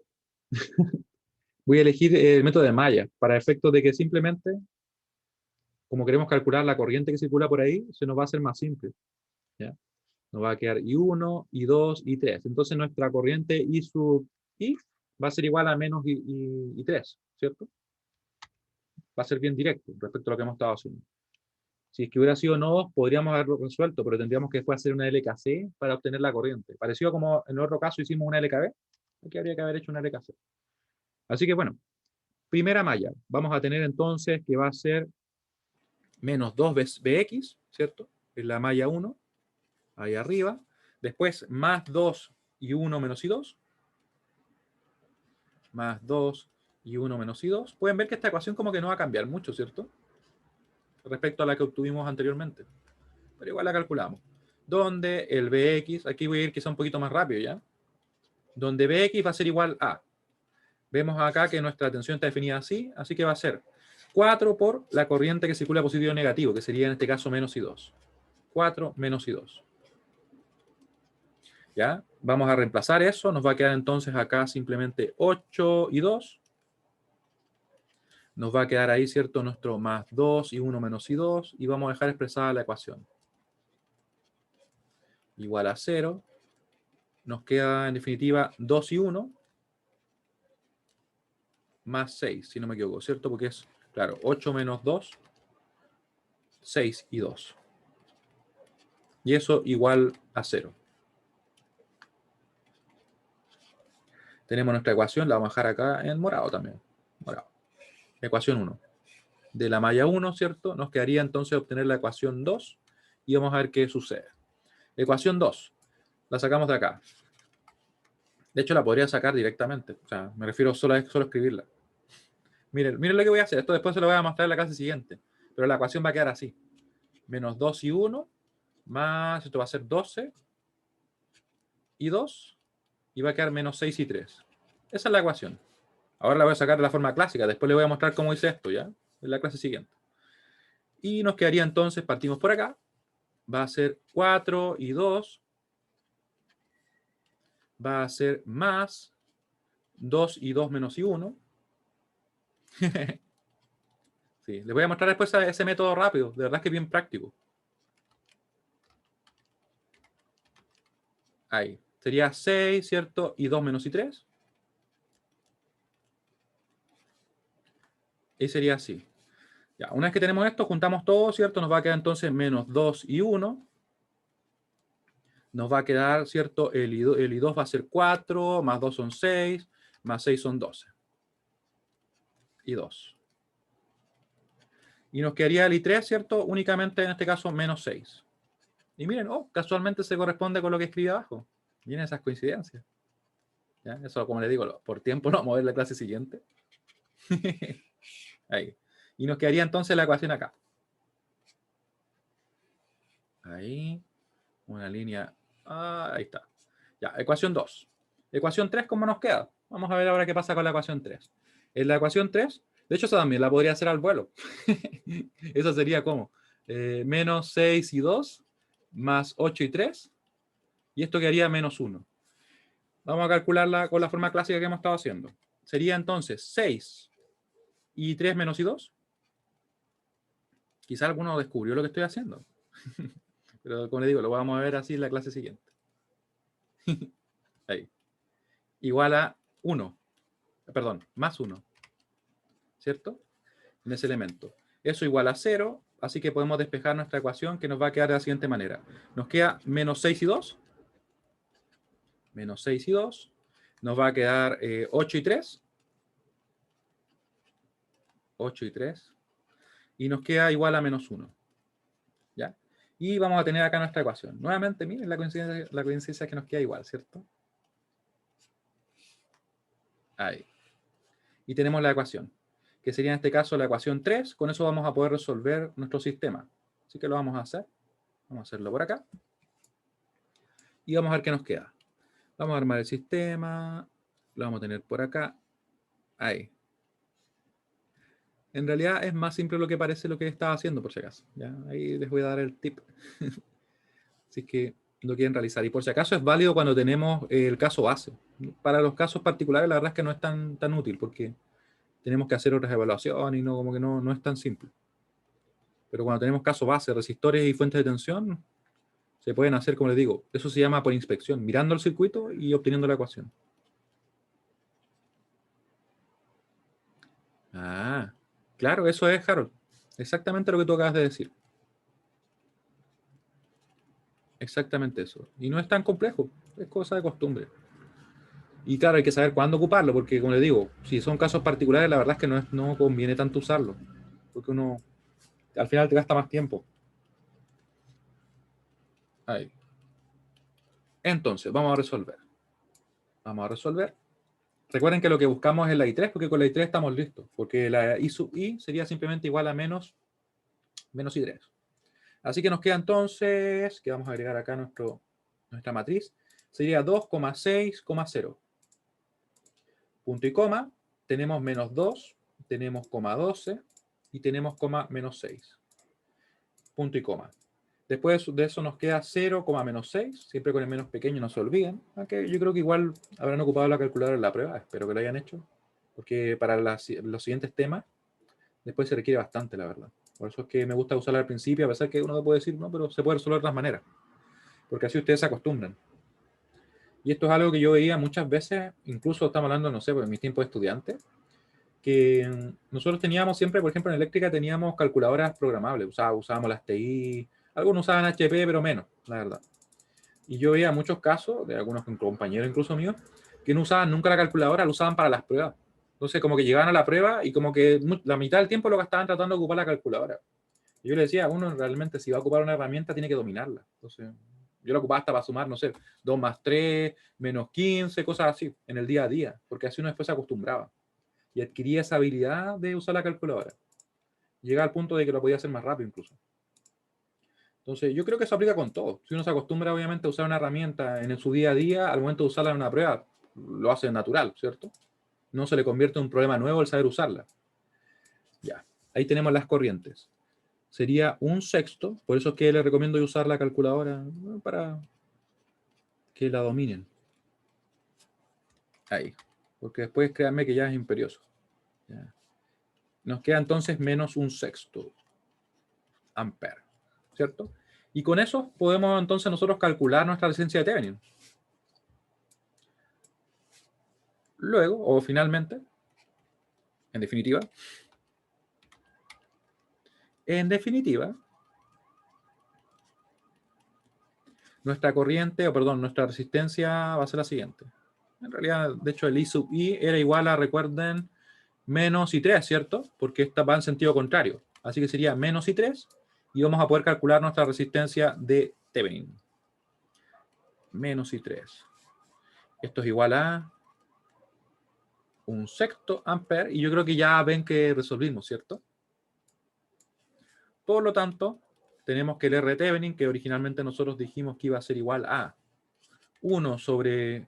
voy a elegir el método de malla para efectos de que simplemente, como queremos calcular la corriente que circula por ahí, se nos va a hacer más simple. ¿Ya? Nos va a quedar I1, I2, I3. Entonces nuestra corriente I sub I va a ser igual a menos I3, ¿cierto? Va a ser bien directo respecto a lo que hemos estado haciendo. Si es que hubiera sido nodos, podríamos haberlo resuelto, pero tendríamos que después hacer una LKC para obtener la corriente. Parecido como en el otro caso hicimos una LKB, aquí habría que haber hecho una LKC. Así que bueno, primera malla. Vamos a tener entonces que va a ser menos 2Bx, ¿cierto? Es la malla 1, ahí arriba. Después más 2 y 1 menos I2. Más 2 y 1 menos I2. Pueden ver que esta ecuación como que no va a cambiar mucho, ¿cierto? Respecto a la que obtuvimos anteriormente. pero igual la calculamos. Donde el Bx, aquí voy a ir quizá un poquito más rápido ya, donde Bx va a ser igual a, vemos acá que nuestra tensión está definida así que va a ser 4 por la corriente que circula positivo o negativo, que sería en este caso menos I2. 4 menos I2. ¿Ya? Vamos a reemplazar eso, nos va a quedar entonces acá simplemente 8 y 2. Nos va a quedar ahí, ¿cierto? Nuestro más 2 y 1 menos I2, y vamos a dejar expresada la ecuación. Igual a 0. Nos queda en definitiva 2 y 1 más 6, si no me equivoco, ¿cierto? Porque es, claro, 8 menos 2, 6 y 2. Y eso igual a 0. Tenemos nuestra ecuación, la vamos a dejar acá en morado también. Morado. Ecuación 1. De la malla 1, ¿cierto? Nos quedaría entonces obtener la ecuación 2 y vamos a ver qué sucede. Ecuación 2. La sacamos de acá. De hecho, la podría sacar directamente. O sea, me refiero solo a escribirla. Miren lo que voy a hacer. Esto después se lo voy a mostrar en la clase siguiente. Pero la ecuación va a quedar así. Menos 2 y 1 más, esto va a ser 12 y 2 y va a quedar menos 6 y 3. Esa es la ecuación. Ahora la voy a sacar de la forma clásica. Después le voy a mostrar cómo hice esto, ¿ya? En la clase siguiente. Y nos quedaría entonces, partimos por acá. Va a ser 4 y 2. Va a ser más 2 y 2 menos y 1. Sí, les voy a mostrar después ese método rápido. De verdad es que es bien práctico. Ahí. Sería 6, ¿cierto? Y 2 menos y 3. Y sería así. Ya, una vez que tenemos esto, juntamos todo, ¿cierto? Nos va a quedar entonces menos 2 y 1. Nos va a quedar, ¿cierto? El I2 va a ser 4, más 2 son 6, más 6 son 12. Y 2. Y nos quedaría el I3, ¿cierto? Únicamente en este caso menos 6. Y miren, oh, casualmente se corresponde con lo que escribí abajo. Miren esas coincidencias. ¿Ya? Eso, como les digo, por tiempo lo vamos a ver en la clase siguiente. Ahí. Y nos quedaría entonces la ecuación acá. Ahí. Una línea. Ahí está. Ya, ecuación 2. Ecuación 3, ¿cómo nos queda? Vamos a ver ahora qué pasa con la ecuación 3. En la ecuación 3, de hecho, esa también la podría hacer al vuelo. Eso sería como menos 6 y 2 más 8 y 3. Y esto quedaría menos 1. Vamos a calcularla con la forma clásica que hemos estado haciendo. Sería entonces 6 y 3 menos y 2. Quizá alguno descubrió lo que estoy haciendo. Pero como les digo, lo vamos a ver así en la clase siguiente. Ahí. Igual a 1. Perdón, más 1. ¿Cierto? En ese elemento. Eso igual a 0. Así que podemos despejar nuestra ecuación que nos va a quedar de la siguiente manera. Nos queda menos 6 y 2. Menos 6 y 2. Nos va a quedar 8 y 3. 8 y 3. Y nos queda igual a menos 1. ¿Ya? Y vamos a tener acá nuestra ecuación. Nuevamente, miren la coincidencia es que nos queda igual, ¿cierto? Ahí. Y tenemos la ecuación, que sería en este caso la ecuación 3. Con eso vamos a poder resolver nuestro sistema. Así que lo vamos a hacer. Vamos a hacerlo por acá. Y vamos a ver qué nos queda. Vamos a armar el sistema. Lo vamos a tener por acá. Ahí. En realidad es más simple lo que parece lo que estaba haciendo, por si acaso. ¿Ya? Ahí les voy a dar el tip. Si es que lo quieren realizar. Y por si acaso es válido cuando tenemos el caso base. Para los casos particulares la verdad es que no es tan útil porque tenemos que hacer otras evaluaciones y no, como que no es tan simple. Pero cuando tenemos caso base, resistores y fuentes de tensión, se pueden hacer, como les digo, eso se llama por inspección, mirando el circuito y obteniendo la ecuación. Ah, claro, eso es, Harold. Exactamente lo que tú acabas de decir. Exactamente eso. Y no es tan complejo, es cosa de costumbre. Y claro, hay que saber cuándo ocuparlo, porque como les digo, si son casos particulares, la verdad es que no conviene tanto usarlo, porque uno al final te gasta más tiempo. Ahí. Entonces, vamos a resolver. Vamos a resolver. Recuerden que lo que buscamos es la I3, porque con la I3 estamos listos, porque la I sub I sería simplemente igual a menos I3. Así que nos queda entonces, que vamos a agregar acá nuestra matriz, sería 2,6,0. Punto y coma, tenemos menos 2, tenemos coma 12 y tenemos coma menos 6. Punto y coma. Después de eso nos queda 0, menos 6, siempre con el menos pequeño, no se olviden. Aunque yo creo que igual habrán ocupado la calculadora en la prueba, espero que lo hayan hecho, porque para los siguientes temas después se requiere bastante, la verdad. Por eso es que me gusta usarla al principio, a pesar que uno puede decir, no, pero se puede resolver de otras maneras, porque así ustedes se acostumbran. Y esto es algo que yo veía muchas veces, incluso estamos hablando, no sé, en mis tiempos de estudiante, que nosotros teníamos siempre, por ejemplo, en eléctrica teníamos calculadoras programables, usábamos las TI, algunos usaban HP, pero menos, la verdad. Y yo veía muchos casos, de algunos compañeros incluso míos, que no usaban nunca la calculadora, la usaban para las pruebas. Entonces, como que llegaban a la prueba y como que la mitad del tiempo lo gastaban tratando de ocupar la calculadora. Y yo le decía, uno realmente si va a ocupar una herramienta tiene que dominarla. Entonces, yo la ocupaba hasta para sumar, no sé, 2 más 3, menos 15, cosas así, en el día a día, porque así uno después se acostumbraba y adquiría esa habilidad de usar la calculadora. Llega al punto de que lo podía hacer más rápido incluso. Entonces, yo creo que eso aplica con todo. Si uno se acostumbra, obviamente, a usar una herramienta en su día a día, al momento de usarla en una prueba, lo hace natural, ¿cierto? No se le convierte en un problema nuevo el saber usarla. Ya, ahí tenemos las corrientes. Sería 1/6, por eso es que les recomiendo usar la calculadora para que la dominen. Ahí, porque después créanme que ya es imperioso. Ya. Nos queda entonces menos 1/6 ampere, ¿cierto? Y con eso podemos entonces nosotros calcular nuestra resistencia de Thevenin. Luego, o finalmente, en definitiva, nuestra corriente, o perdón, nuestra resistencia va a ser la siguiente. En realidad, de hecho, el I sub I era igual a, recuerden, menos I3, ¿cierto? Porque esta va en sentido contrario. Así que sería menos I3 y vamos a poder calcular nuestra resistencia de Thevenin. Menos I3. Esto es igual a 1/6 ampere y yo creo que ya ven que resolvimos, ¿cierto? Por lo tanto, tenemos que el R Thevenin, que originalmente nosotros dijimos que iba a ser igual a 1 sobre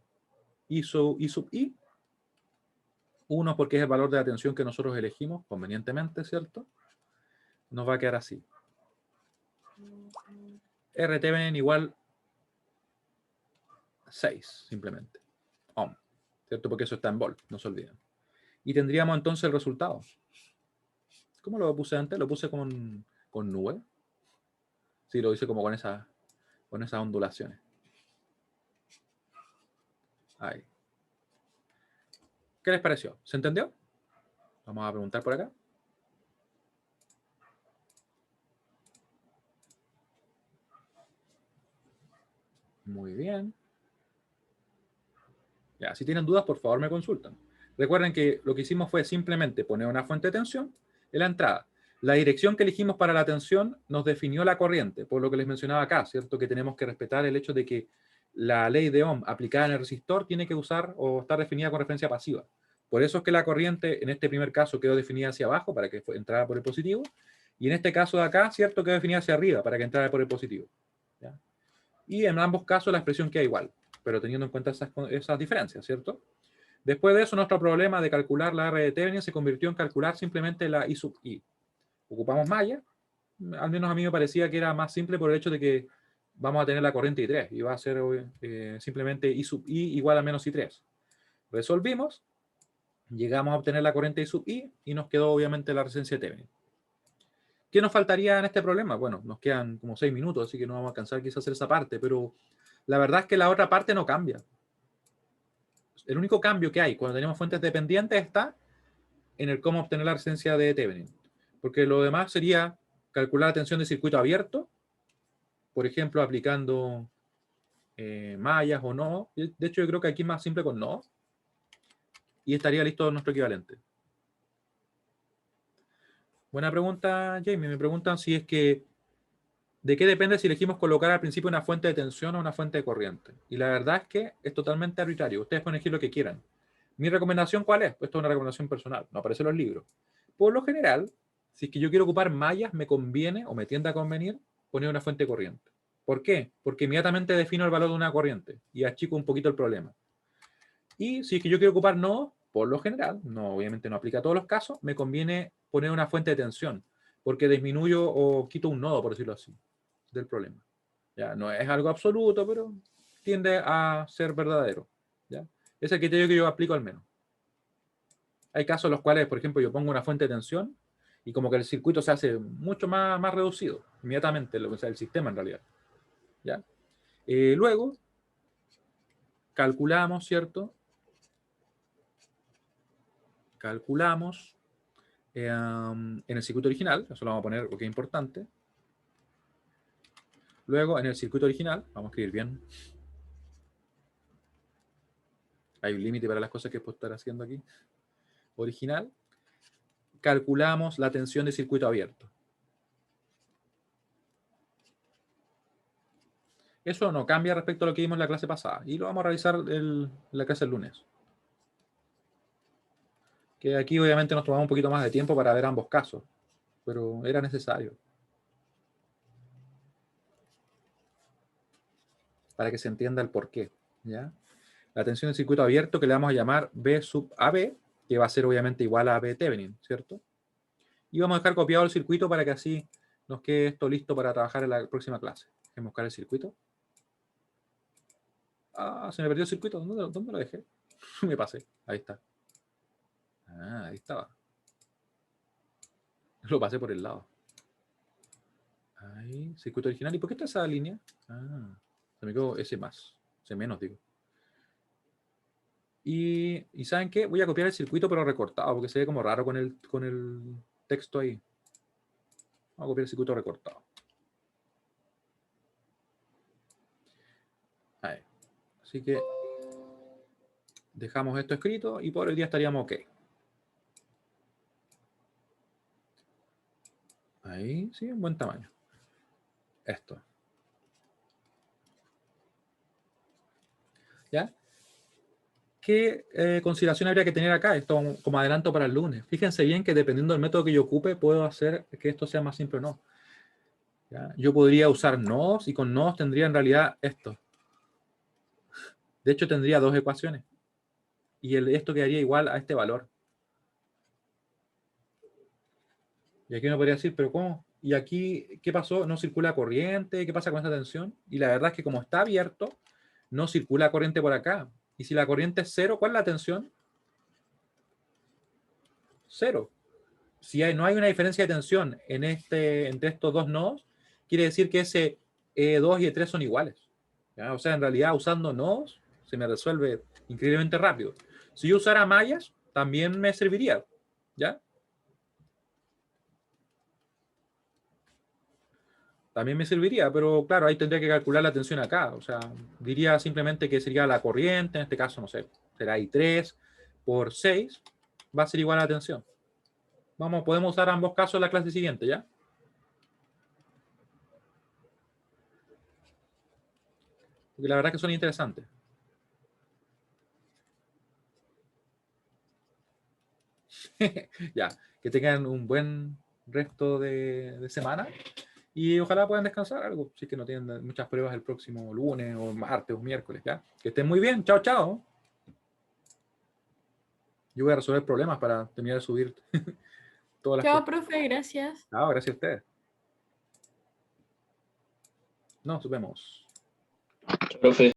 I sub I, 1 porque es el valor de la tensión que nosotros elegimos convenientemente, ¿cierto? Nos va a quedar así. R Thevenin igual 6, simplemente. Ohm, ¿cierto? Porque eso está en volt, no se olviden. Y tendríamos entonces el resultado. ¿Cómo lo puse antes? Lo puse con nube. Sí, lo hice como con esas ondulaciones. Ahí. ¿Qué les pareció? ¿Se entendió? Vamos a preguntar por acá. Muy bien. Ya, si tienen dudas, por favor me consultan. Recuerden que lo que hicimos fue simplemente poner una fuente de tensión en la entrada. La dirección que elegimos para la tensión nos definió la corriente, por lo que les mencionaba acá, ¿cierto? Que tenemos que respetar el hecho de que la ley de Ohm aplicada en el resistor tiene que usar o estar definida con referencia pasiva. Por eso es que la corriente en este primer caso quedó definida hacia abajo para que entrara por el positivo, y en este caso de acá, ¿cierto? Quedó definida hacia arriba para que entrara por el positivo. ¿Ya? Y en ambos casos la expresión queda igual, pero teniendo en cuenta esas diferencias, ¿cierto? Después de eso, nuestro problema de calcular la R de Thevenin se convirtió en calcular simplemente la I sub I. Ocupamos malla, al menos a mí me parecía que era más simple por el hecho de que vamos a tener la corriente I3 y va a ser simplemente I sub I igual a menos I3. Resolvimos, llegamos a obtener la corriente I sub I y nos quedó obviamente la resistencia de Thevenin. ¿Qué nos faltaría en este problema? Bueno, nos quedan como 6 minutos, así que no vamos a alcanzar quizás a hacer esa parte, pero la verdad es que la otra parte no cambia. El único cambio que hay cuando tenemos fuentes dependientes está en el cómo obtener la resistencia de Thevenin. Porque lo demás sería calcular la tensión de circuito abierto, por ejemplo, aplicando mallas o no. De hecho, yo creo que aquí es más simple con no. Y estaría listo nuestro equivalente. Buena pregunta, Jamie. Me preguntan si es que ¿de qué depende si elegimos colocar al principio una fuente de tensión o una fuente de corriente? Y la verdad es que es totalmente arbitrario. Ustedes pueden elegir lo que quieran. ¿Mi recomendación cuál es? Pues esto es una recomendación personal, no aparece en los libros. Por lo general, si es que yo quiero ocupar mallas, me conviene o me tiende a convenir poner una fuente corriente. ¿Por qué? Porque inmediatamente defino el valor de una corriente y achico un poquito el problema. Y si es que yo quiero ocupar nodos, por lo general, no, obviamente no aplica a todos los casos, me conviene poner una fuente de tensión, porque disminuyo o quito un nodo, por decirlo así, del problema. ¿Ya? No es algo absoluto, pero tiende a ser verdadero. ¿Ya? Ese es el criterio que yo aplico al menos. Hay casos en los cuales, por ejemplo, yo pongo una fuente de tensión y como que el circuito se hace mucho más reducido, inmediatamente, o sea, el sistema en realidad. ¿Ya? Luego, calculamos, ¿cierto? Calculamos en el circuito original, eso lo vamos a poner porque es importante. Luego, en el circuito original, vamos a escribir bien. Hay un límite para las cosas que puedo estar haciendo aquí. Original. Calculamos la tensión de circuito abierto. Eso no cambia respecto a lo que vimos en la clase pasada. Y lo vamos a revisar en la clase el lunes. Que aquí obviamente nos tomamos un poquito más de tiempo para ver ambos casos. Pero era necesario. Para que se entienda el porqué. ¿Ya? La tensión del circuito abierto que le vamos a llamar B sub AB, que va a ser obviamente igual a B Thevenin, ¿cierto? Y vamos a dejar copiado el circuito para que así nos quede esto listo para trabajar en la próxima clase. Déjenme buscar el circuito. Ah, se me perdió el circuito. ¿Dónde lo dejé? Me pasé. Ahí está. Ah, ahí estaba. Lo pasé por el lado. Ahí, circuito original. ¿Y por qué está esa línea? Ah, se me quedó ese más. Ese menos, digo. Y ¿saben qué? Voy a copiar el circuito pero recortado porque se ve como raro con el texto ahí. Vamos a copiar el circuito recortado. Ahí. Así que dejamos esto escrito y por el día estaríamos ok. Ahí, sí, un buen tamaño. Esto. ¿Ya? ¿Qué consideración habría que tener acá? Esto como adelanto para el lunes. Fíjense bien que dependiendo del método que yo ocupe, puedo hacer que esto sea más simple o no. ¿Ya? Yo podría usar nodos y con nodos tendría en realidad esto. De hecho, tendría dos ecuaciones. Y esto quedaría igual a este valor. Y aquí uno podría decir, ¿pero cómo? ¿Y aquí qué pasó? ¿No circula corriente? ¿Qué pasa con esta tensión? Y la verdad es que como está abierto, no circula corriente por acá. Y si la corriente es cero, ¿cuál es la tensión? Cero. Si no hay una diferencia de tensión entre estos dos nodos, quiere decir que ese E2 y E3 son iguales. ¿Ya? O sea, en realidad, usando nodos, se me resuelve increíblemente rápido. Si yo usara mallas, también me serviría. ¿Ya? También me serviría, pero claro, ahí tendría que calcular la tensión acá. O sea, diría simplemente que sería la corriente, en este caso, no sé, será I3 por 6, va a ser igual a la tensión. Podemos usar ambos casos en la clase siguiente, ¿ya? Porque la verdad que son interesantes. Ya, que tengan un buen resto de semana y ojalá puedan descansar algo, si es que no tienen muchas pruebas el próximo lunes o martes o miércoles, ¿ya? Que estén muy bien, chao, chao. Yo voy a resolver problemas para terminar de subir todas las Chao, cosas. profe, gracias. Ah, gracias a ustedes. Nos vemos. Profe.